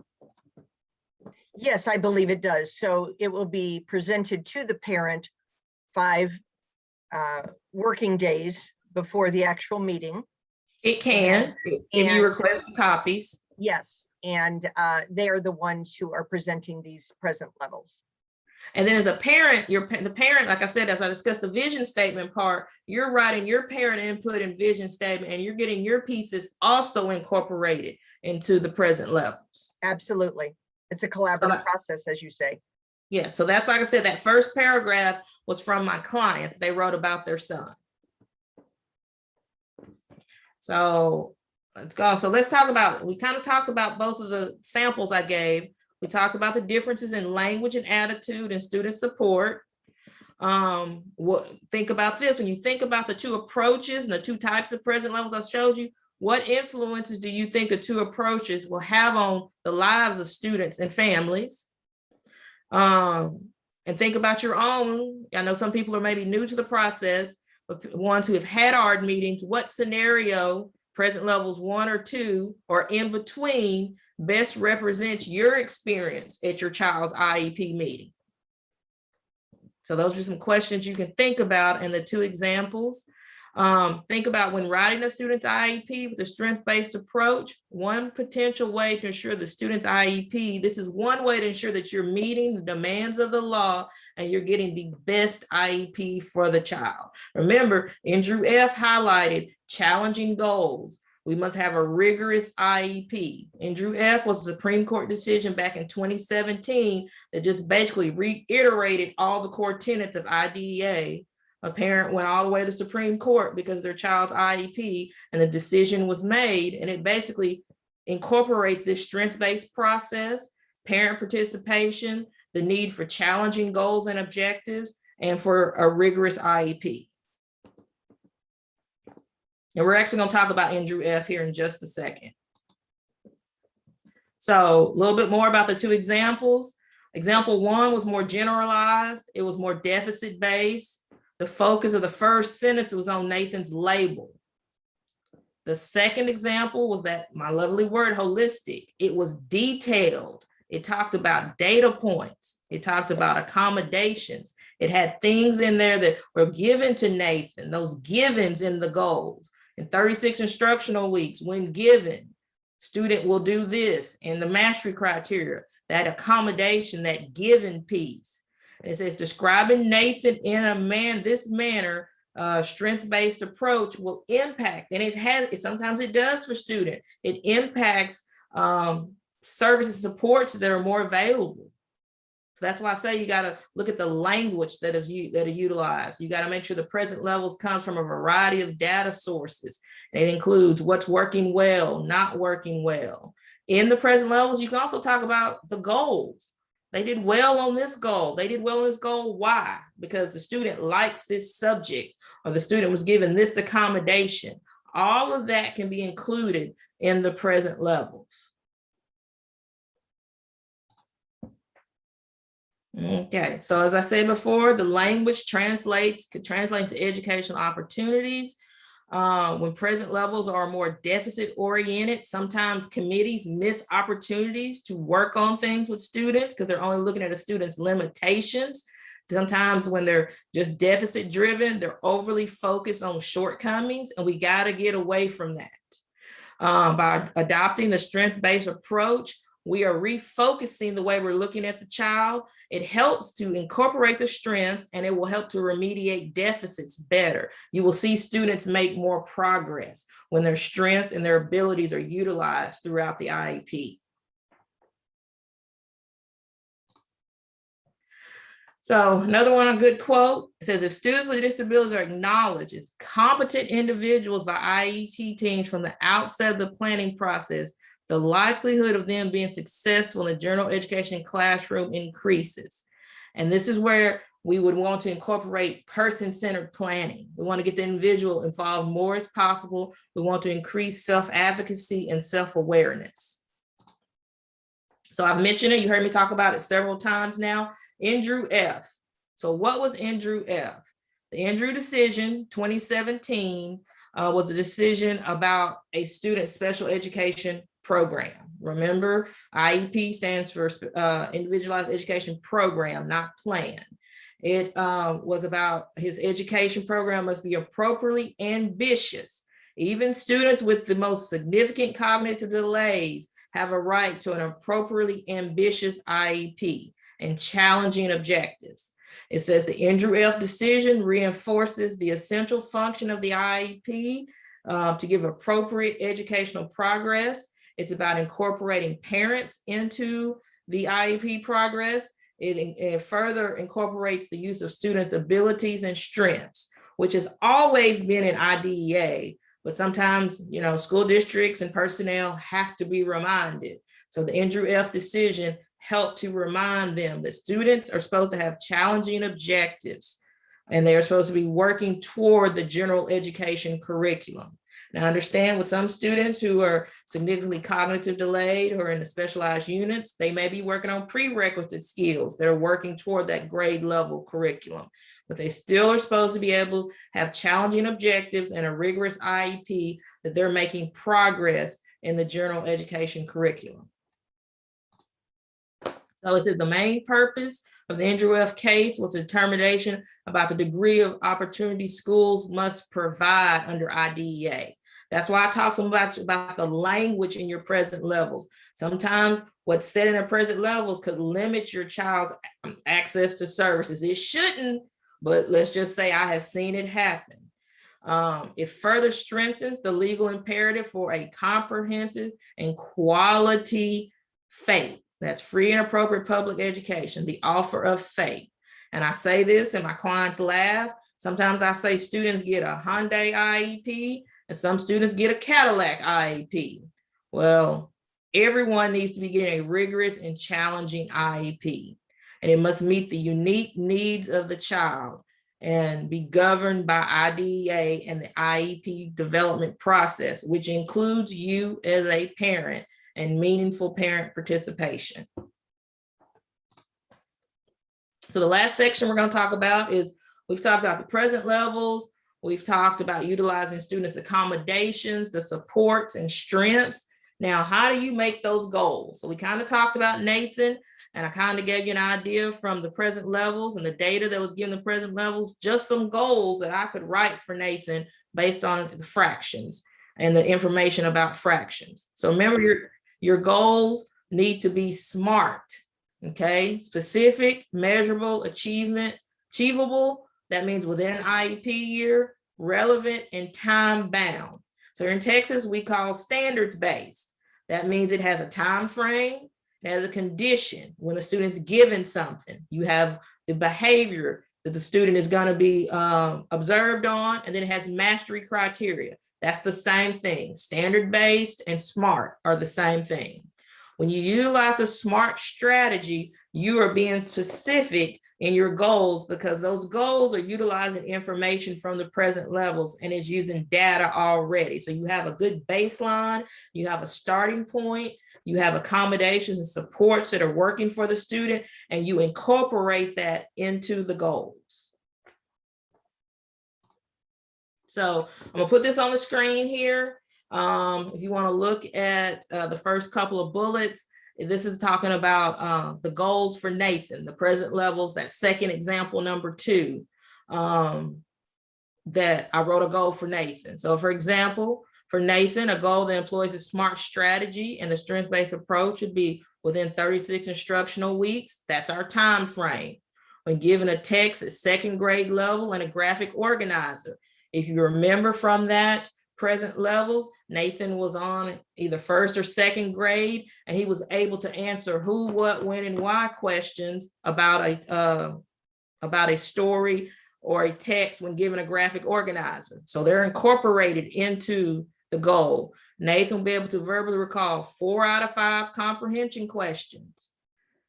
Yes, I believe it does. So it will be presented to the parent 5 working days before the actual meeting. It can, if you request copies. Yes, and they are the ones who are presenting these present levels. And then as a parent, the parent, like I said, as I discussed the vision statement part, you're writing your parent input and vision statement, and you're getting your pieces also incorporated into the present levels. Absolutely. It's a collaborative process, as you say. Yeah, so that's, like I said, that first paragraph was from my client. They wrote about their son. So let's go. So let's talk about, we kind of talked about both of the samples I gave. We talked about the differences in language and attitude and student support. Think about this. When you think about the 2 approaches and the 2 types of present levels I showed you, what influences do you think the 2 approaches will have on the lives of students and families? And think about your own. I know some people are maybe new to the process, but ones who have had ARD meetings, what scenario, present levels 1 or 2, or in between, best represents your experience at your child's IEP meeting? So those are some questions you can think about in the 2 examples. Think about when writing a student's IEP with a strength-based approach, one potential way to ensure the student's IEP, this is one way to ensure that you're meeting the demands of the law and you're getting the best IEP for the child. Remember, Endrew F. highlighted challenging goals. We must have a rigorous IEP. Endrew F. was a Supreme Court decision back in 2017 that just basically reiterated all the core tenets of IDEA. A parent went all the way to the Supreme Court because of their child's IEP, and the decision was made, and it basically incorporates this strength-based process, parent participation, the need for challenging goals and objectives, and for a rigorous IEP. And we're actually going to talk about Endrew F. here in just a second. So a little bit more about the two examples. Example one was more generalized. It was more deficit-based. The focus of the first sentence was on Nathan's label. The second example was that, my lovely word, holistic. It was detailed. It talked about data points. It talked about accommodations. It had things in there that were given to Nathan, those givens in the goals. In 36 instructional weeks, when given, student will do this, in the mastery criteria, that accommodation, that given piece. And it says, describing Nathan in this manner, strength-based approach will impact, and sometimes it does for student. It impacts services and supports that are more available. So that's why I say you got to look at the language that are utilized. You got to make sure the present levels comes from a variety of data sources. And it includes what's working well, not working well. In the present levels, you can also talk about the goals. They did well on this goal. They did well on this goal. Why? Because the student likes this subject, or the student was given this accommodation. All of that can be included in the present levels. Okay, so as I said before, the language could translate to educational opportunities. When present levels are more deficit oriented, sometimes committees miss opportunities to work on things with students because they're only looking at a student's limitations. Sometimes when they're just deficit driven, they're overly focused on shortcomings, and we got to get away from that. By adopting the strength-based approach, we are refocusing the way we're looking at the child. It helps to incorporate the strengths, and it will help to remediate deficits better. You will see students make more progress when their strengths and their abilities are utilized throughout the IEP. So another one, a good quote, it says, if students with disabilities are acknowledged as competent individuals by IET teams from the outset of the planning process, the likelihood of them being successful in general education classroom increases. And this is where we would want to incorporate person-centered planning. We want to get the individual involved more as possible. We want to increase self-advocacy and self-awareness. So I've mentioned it, you heard me talk about it several times now. Endrew F. So what was Endrew F? The Endrew decision, 2017, was a decision about a student special education program. Remember, IEP stands for Individualized Education Program, not plan. It was about his education program must be appropriately ambitious. Even students with the most significant cognitive delays have a right to an appropriately ambitious IEP and challenging objectives. It says the Endrew F decision reinforces the essential function of the IEP to give appropriate educational progress. It's about incorporating parents into the IEP progress. It further incorporates the use of students' abilities and strengths, which has always been in IDEA, but sometimes, school districts and personnel have to be reminded. So the Endrew F decision helped to remind them that students are supposed to have challenging objectives, and they are supposed to be working toward the general education curriculum. Now, understand with some students who are significantly cognitive delayed or in the specialized units, they may be working on prerequisite skills that are working toward that grade level curriculum, but they still are supposed to be able to have challenging objectives and a rigorous IEP that they're making progress in the general education curriculum. So it says the main purpose of the Endrew F. case was a determination about the degree of opportunity schools must provide under IDEA. That's why I talk so much about the language in your present levels. Sometimes what's said in the present levels could limit your child's access to services. It shouldn't, but let's just say I have seen it happen. It further strengthens the legal imperative for a comprehensive and quality FAPE. That's free and appropriate public education, the offer of FAPE. And I say this and my clients laugh. Sometimes I say students get a Hyundai IEP and some students get a Cadillac IEP. Well, everyone needs to be getting a rigorous and challenging IEP, and it must meet the unique needs of the child and be governed by IDEA and the IEP development process, which includes you as a parent and meaningful parent participation. So the last section we're going to talk about is, we've talked about the present levels. We've talked about utilizing students' accommodations, the supports and strengths. Now, how do you make those goals? So we kind of talked about Nathan, and I kind of gave you an idea from the present levels and the data that was given the present levels, just some goals that I could write for Nathan based on the fractions and the information about fractions. So remember, your goals need to be SMART, okay? Specific, measurable, achievable. That means within an IEP year, relevant, and time bound. So in Texas, we call standards based. That means it has a time frame, it has a condition. When the student's given something, you have the behavior that the student is going to be observed on, and then it has mastery criteria. That's the same thing. Standard based and SMART are the same thing. When you utilize the SMART strategy, you are being specific in your goals, because those goals are utilizing information from the present levels and is using data already. So you have a good baseline, you have a starting point, you have accommodations and supports that are working for the student, and you incorporate that into the goals. So I'm gonna put this on the screen here. If you want to look at the first couple of bullets, this is talking about the goals for Nathan, the present levels, that second example, number 2, that I wrote a goal for Nathan. So for example, for Nathan, a goal that employs a SMART strategy and the strength-based approach would be within 36 instructional weeks. That's our time frame. When given a text at second grade level and a graphic organizer. If you remember from that present levels, Nathan was on either first or second grade, and he was able to answer who, what, when, and why questions about a story or a text when given a graphic organizer. So they're incorporated into the goal. Nathan will be able to verbally recall 4 out of 5 comprehension questions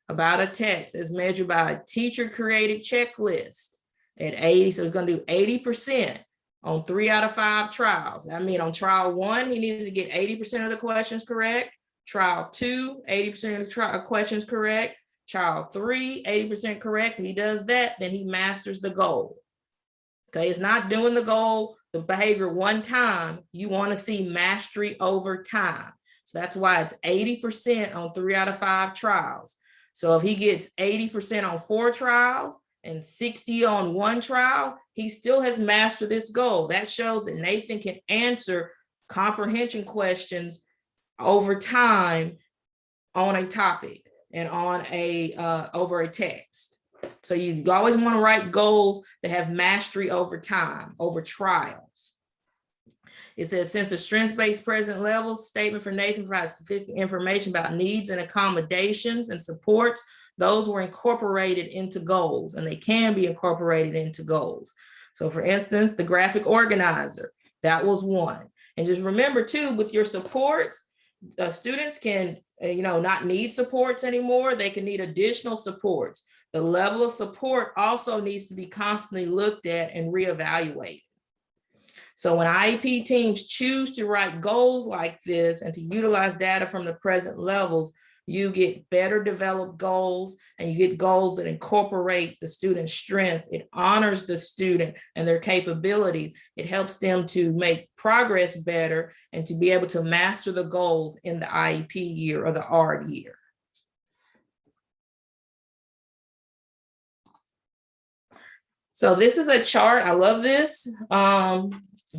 about a text as measured by a teacher-created checklist at 80. So he's going to do 80%. On 3 out of 5 trials. I mean, on trial 1, he needs to get 80% of the questions correct. Trial 2, 80% of the questions correct. Trial 3, 80% correct. If he does that, then he masters the goal. Okay, it's not doing the goal, the behavior one time. You want to see mastery over time. So that's why it's 80% on 3 out of 5 trials. So if he gets 80% on 4 trials, and 60 on 1 trial, he still has mastered this goal. That shows that Nathan can answer comprehension questions over time on a topic and on a over a text. So you always want to write goals that have mastery over time, over trials. It says, since the strength-based present level statement for Nathan provides sufficient information about needs and accommodations and supports, those were incorporated into goals, and they can be incorporated into goals. So for instance, the graphic organizer, that was one. And just remember too, with your supports, students can, not need supports anymore. They can need additional supports. The level of support also needs to be constantly looked at and reevaluated. So when IEP teams choose to write goals like this and to utilize data from the present levels, you get better developed goals, and you get goals that incorporate the student's strength. It honors the student and their capabilities. It helps them to make progress better and to be able to master the goals in the IEP year or the ARD year. So this is a chart. I love this that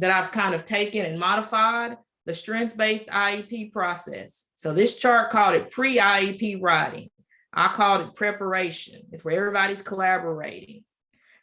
I've kind of taken and modified, the strength-based IEP process. So this chart called it pre-IEP writing. I called it preparation. It's where everybody's collaborating.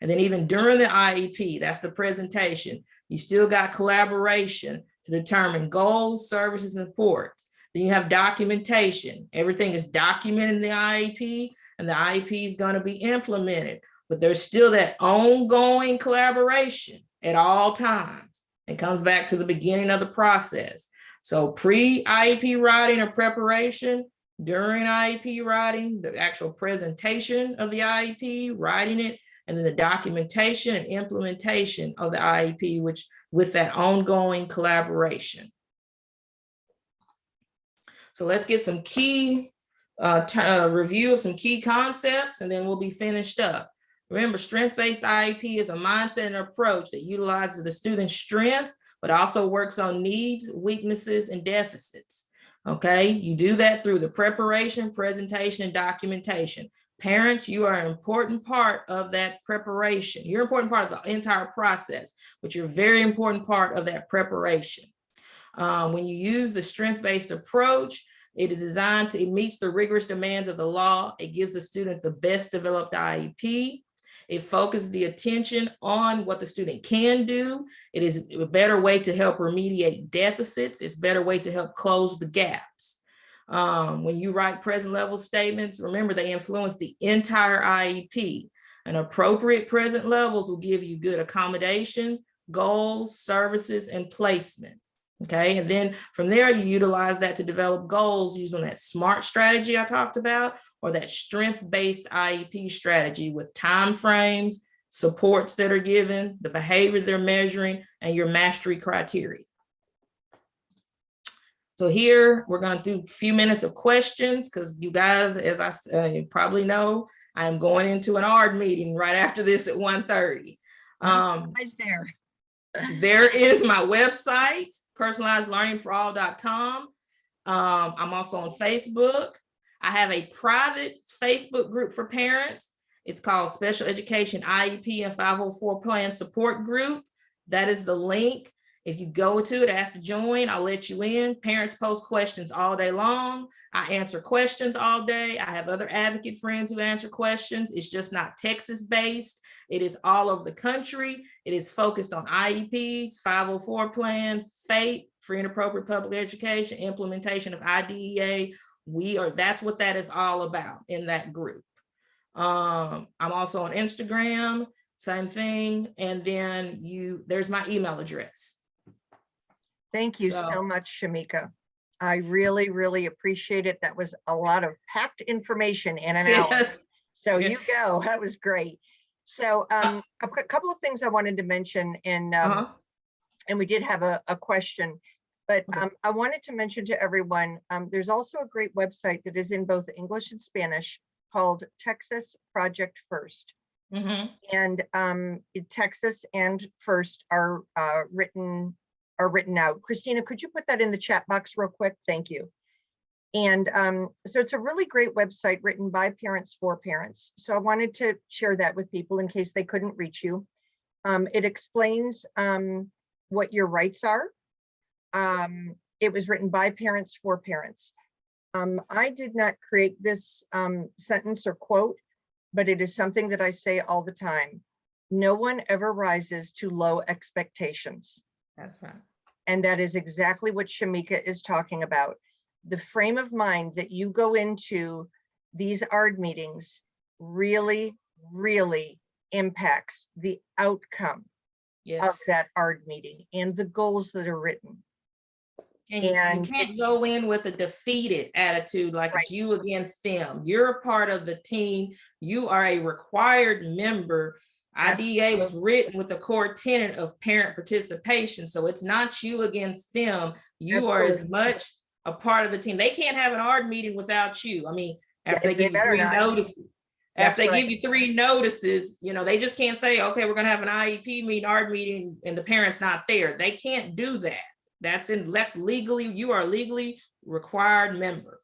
And then even during the IEP, that's the presentation, you still got collaboration to determine goals, services, and supports. Then you have documentation. Everything is documented in the IEP, and the IEP is going to be implemented. But there's still that ongoing collaboration at all times. It comes back to the beginning of the process. So pre-IEP writing or preparation, during IEP writing, the actual presentation of the IEP, writing it, and then the documentation and implementation of the IEP, which with that ongoing collaboration. So let's get some key review of some key concepts, and then we'll be finished up. Remember, strength-based IEP is a mindset and approach that utilizes the student's strengths, but also works on needs, weaknesses, and deficits. Okay, you do that through the preparation, presentation, and documentation. Parents, you are an important part of that preparation. You're an important part of the entire process, but you're a very important part of that preparation. When you use the strength-based approach, it is designed to, it meets the rigorous demands of the law. It gives the student the best developed IEP. It focuses the attention on what the student can do. It is a better way to help remediate deficits. It's a better way to help close the gaps. When you write present level statements, remember they influence the entire IEP. And appropriate present levels will give you good accommodations, goals, services, and placement. Okay, and then from there, you utilize that to develop goals using that SMART strategy I talked about, or that strength-based IEP strategy with time frames, supports that are given, the behavior they're measuring, and your mastery criteria. So here, we're going to do a few minutes of questions because you guys, as you probably know, I'm going into an ARD meeting right after this at 1:30. There. There is my website, personalizedlearningforall.com. I'm also on Facebook. I have a private Facebook group for parents. It's called Special Education IEP and 504 Plan Support Group. That is the link. If you go to it, ask to join, I'll let you in. Parents post questions all day long. I answer questions all day. I have other advocate friends who answer questions. It's just not Texas based. It is all over the country. It is focused on IEPs, 504 plans, FAPE, free and appropriate public education, implementation of IDEA. That's what that is all about in that group. I'm also on Instagram, same thing. And then there's my email address. Thank you so much, Shemica. I really, really appreciate it. That was a lot of packed information in an hour. Yes. So you go, that was great. So a couple of things I wanted to mention, and we did have a question, but I wanted to mention to everyone, there's also a great website that is in both English and Spanish called Texas Project First. And Texas and First are written out. Christina, could you put that in the chat box real quick? Thank you. And so it's a really great website written by parents for parents. So I wanted to share that with people in case they couldn't reach you. It explains what your rights are. It was written by parents for parents. I did not create this sentence or quote, but it is something that I say all the time. No one ever rises to low expectations. That's right. And that is exactly what Shemica is talking about. The frame of mind that you go into these ARD meetings really, really impacts the outcome of that ARD meeting and the goals that are written. And you can't go in with a defeated attitude like it's you against them. You're a part of the team. You are a required member. IDEA was written with the core tenet of parent participation. So it's not you against them. You are as much a part of the team. They can't have an ARD meeting without you. I mean, after they give you 3 notices, after they give you 3 notices, they just can't say, okay, we're going to have an IEP meeting, ARD meeting, and the parent's not there. They can't do that. That's legally, you are a legally required member.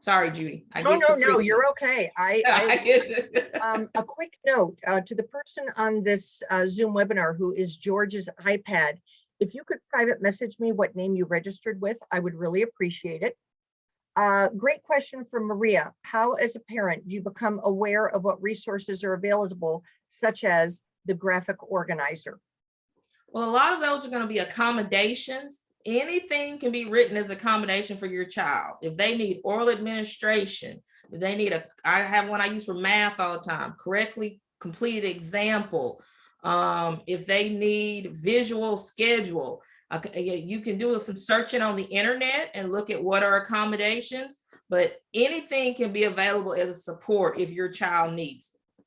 Sorry, Judy. I No, get no, to no, preach. you're okay. I get A quick note to the person on this Zoom webinar who is George's iPad. If you could private message me what name you registered with, I would really appreciate it. Great question from Maria. How, as a parent, do you become aware of what resources are available, such as the graphic organizer? Well, a lot of those are going to be accommodations. Anything can be written as accommodation for your child. If they need oral administration, if they need I have one I use for math all the time, correctly completed example. If they need visual schedule, you can do some searching on the internet and look at what are accommodations, but anything can be available as a support if your child needs it.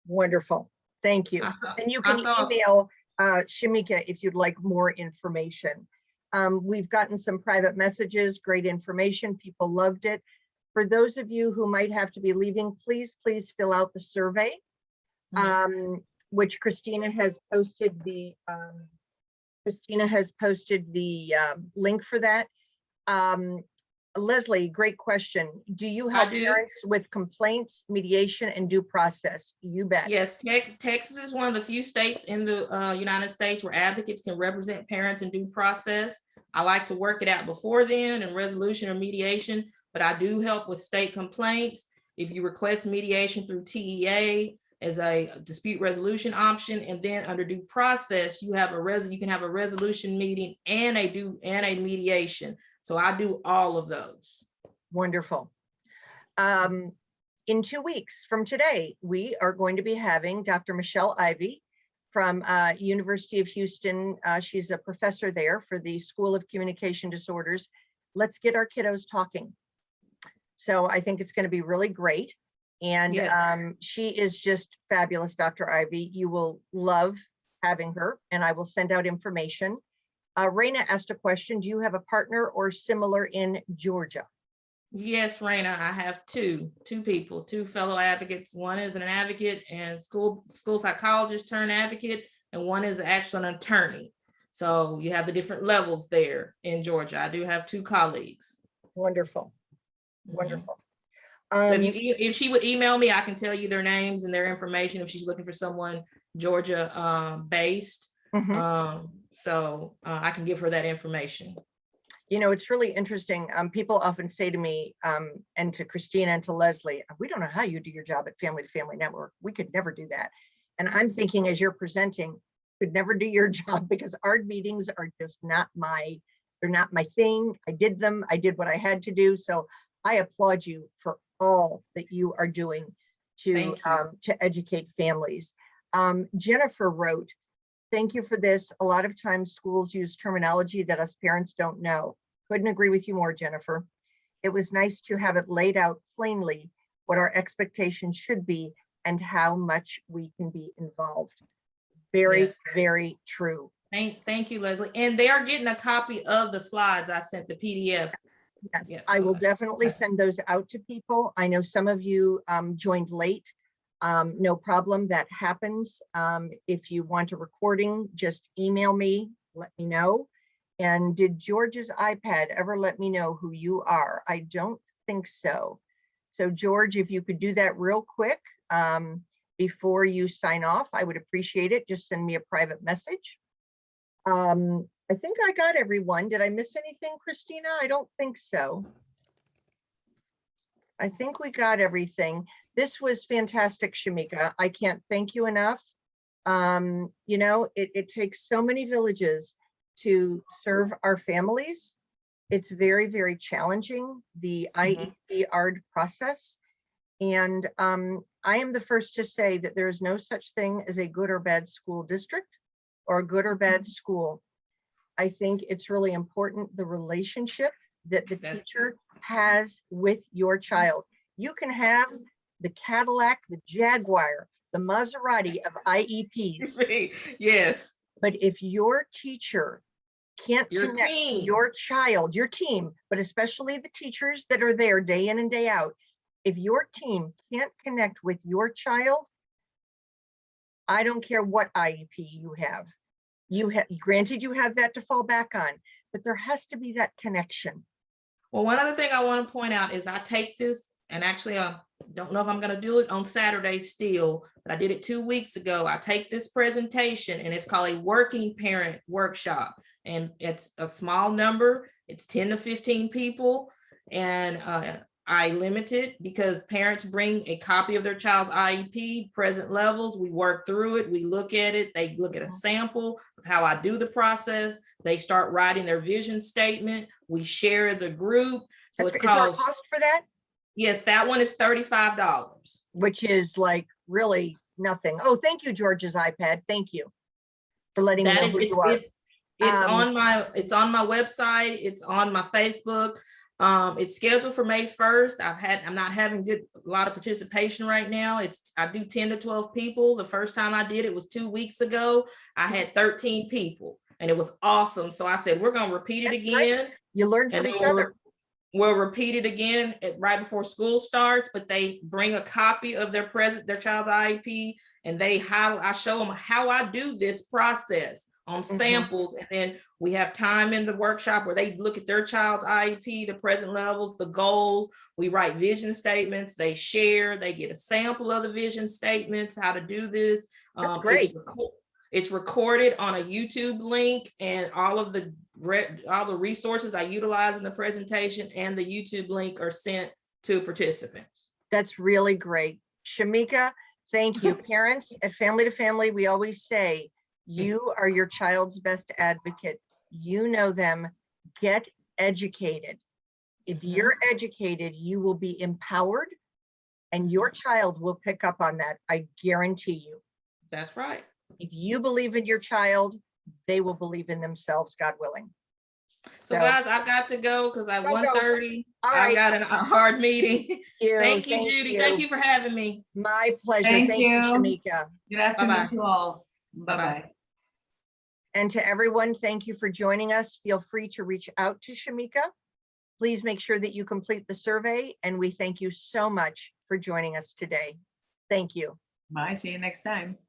Wonderful. Thank you. And you can email Shemica if you'd like more information. We've gotten some private messages, great information. People loved it. For those of you who might have to be leaving, please fill out the survey, which Christina has posted the link for that. Leslie, great question. Do you help parents with complaints, mediation, and due process? You bet. Yes, Texas is one of the few states in the United States where advocates can represent parents in due process. I like to work it out before then in resolution or mediation, but I do help with state complaints. If you request mediation through TEA as a dispute resolution option, and then under due process, you have you can have a resolution meeting and a mediation. So I do all of those. Wonderful. In 2 weeks from today, we are going to be having Dr. Michelle Ivey from University of Houston. She's a professor there for the School of Communication Disorders. Let's get our kiddos talking. So I think it's going to be really great. And she is just fabulous, Dr. Ivey. You will love having her, and I will send out information. Raina asked a question. Do you have a partner or similar in Georgia? Yes, Raina, I have two people, two fellow advocates. One is an advocate and school psychologist turned advocate, and one is actually an attorney. So you have the different levels there in Georgia. I do have two colleagues. Wonderful. Wonderful. So if she would email me, I can tell you their names and their information if she's looking for someone Georgia based. So I can give her that information. You know, it's really interesting. People often say to me and to Christina and to Leslie, we don't know how you do your job at Family to Family Network. We could never do that. And I'm thinking as you're presenting, could never do your job because our meetings are just they're not my thing. I did them. I did what I had to do. So I applaud you for all that you are doing to educate families. Jennifer wrote, thank you for this. A lot of times schools use terminology that us parents don't know. Couldn't agree with you more, Jennifer. It was nice to have it laid out plainly what our expectations should be and how much we can be involved. Very, very true. Thank you, Leslie. And they are getting a copy of the slides I sent, the PDF. Yes, I will definitely send those out to people. I know some of you joined late. No problem, that happens. If you want a recording, just email me, let me know. And did George's iPad ever let me know who you are? I don't think so. So George, if you could do that real quick before you sign off, I would appreciate it. Just send me a private message. I think I got everyone. Did I miss anything, Christina? I don't think so. I think we got everything. This was fantastic, Shemica. I can't thank you enough. You know, it takes so many villages to serve our families. It's very, very challenging, the IEP process. And I am the first to say that there is no such thing as a good or bad school district or a good or bad school. I think it's really important, the relationship that the teacher has with your child. You can have the Cadillac, the Jaguar, the Maserati of IEPs. Yes. But if your teacher can't connect your child, your team, but especially the teachers that are there day in and day out, if your team can't connect with your child, I don't care what IEP you have. Granted, you have that to fall back on, but there has to be that connection. Well, one other thing I want to point out is I take this, and actually I don't know if I'm going to do it on Saturday still, but I did it 2 weeks ago. I take this presentation and it's called a working parent workshop, and it's a small number. It's 10 to 15 people, and I limit it because parents bring a copy of their child's IEP, present levels. We work through it. We look at it. They look at a sample of how I do the process. They start writing their vision statement. We share as a group. So it's Is there a called, cost for that? yes, that one is $35. Which is like really nothing. Oh, thank you, George's iPad. Thank you for letting me That know is, who you are. it's on my website. It's on my Facebook. It's scheduled for May 1st. I'm not having a lot of participation right now. I do 10 to 12 people. The first time I did it was 2 weeks ago. I had 13 people and it was awesome. So I said, we're going to repeat it That's again. great. You learn from each other. We'll repeat it again right before school starts, but they bring a copy of their child's IEP, and I show them how I do this process on samples. And then we have time in the workshop where they look at their child's IEP, the present levels, the goals. We write vision statements, they share, they get a sample of the vision statements, how to do this. That's great. It's recorded on a YouTube link, and all the resources I utilize in the presentation and the YouTube link are sent to participants. That's really great. Shemica, thank you. Parents at Family to Family, we always say, you are your child's best advocate. You know them. Get educated. If you're educated, you will be empowered, and your child will pick up on that. I guarantee you. That's right. If you believe in your child, they will believe in themselves, God willing. So guys, I've got to go because at 1:30, I've got a hard meeting. Thank you, Judy. Thank you for having me. My pleasure. Thank you, Shemica. Good afternoon to all. Bye-bye. And to everyone, thank you for joining us. Feel free to reach out to Shemica. Please make sure that you complete the survey, and we thank you so much for joining us today. Thank you. Bye. See you next time.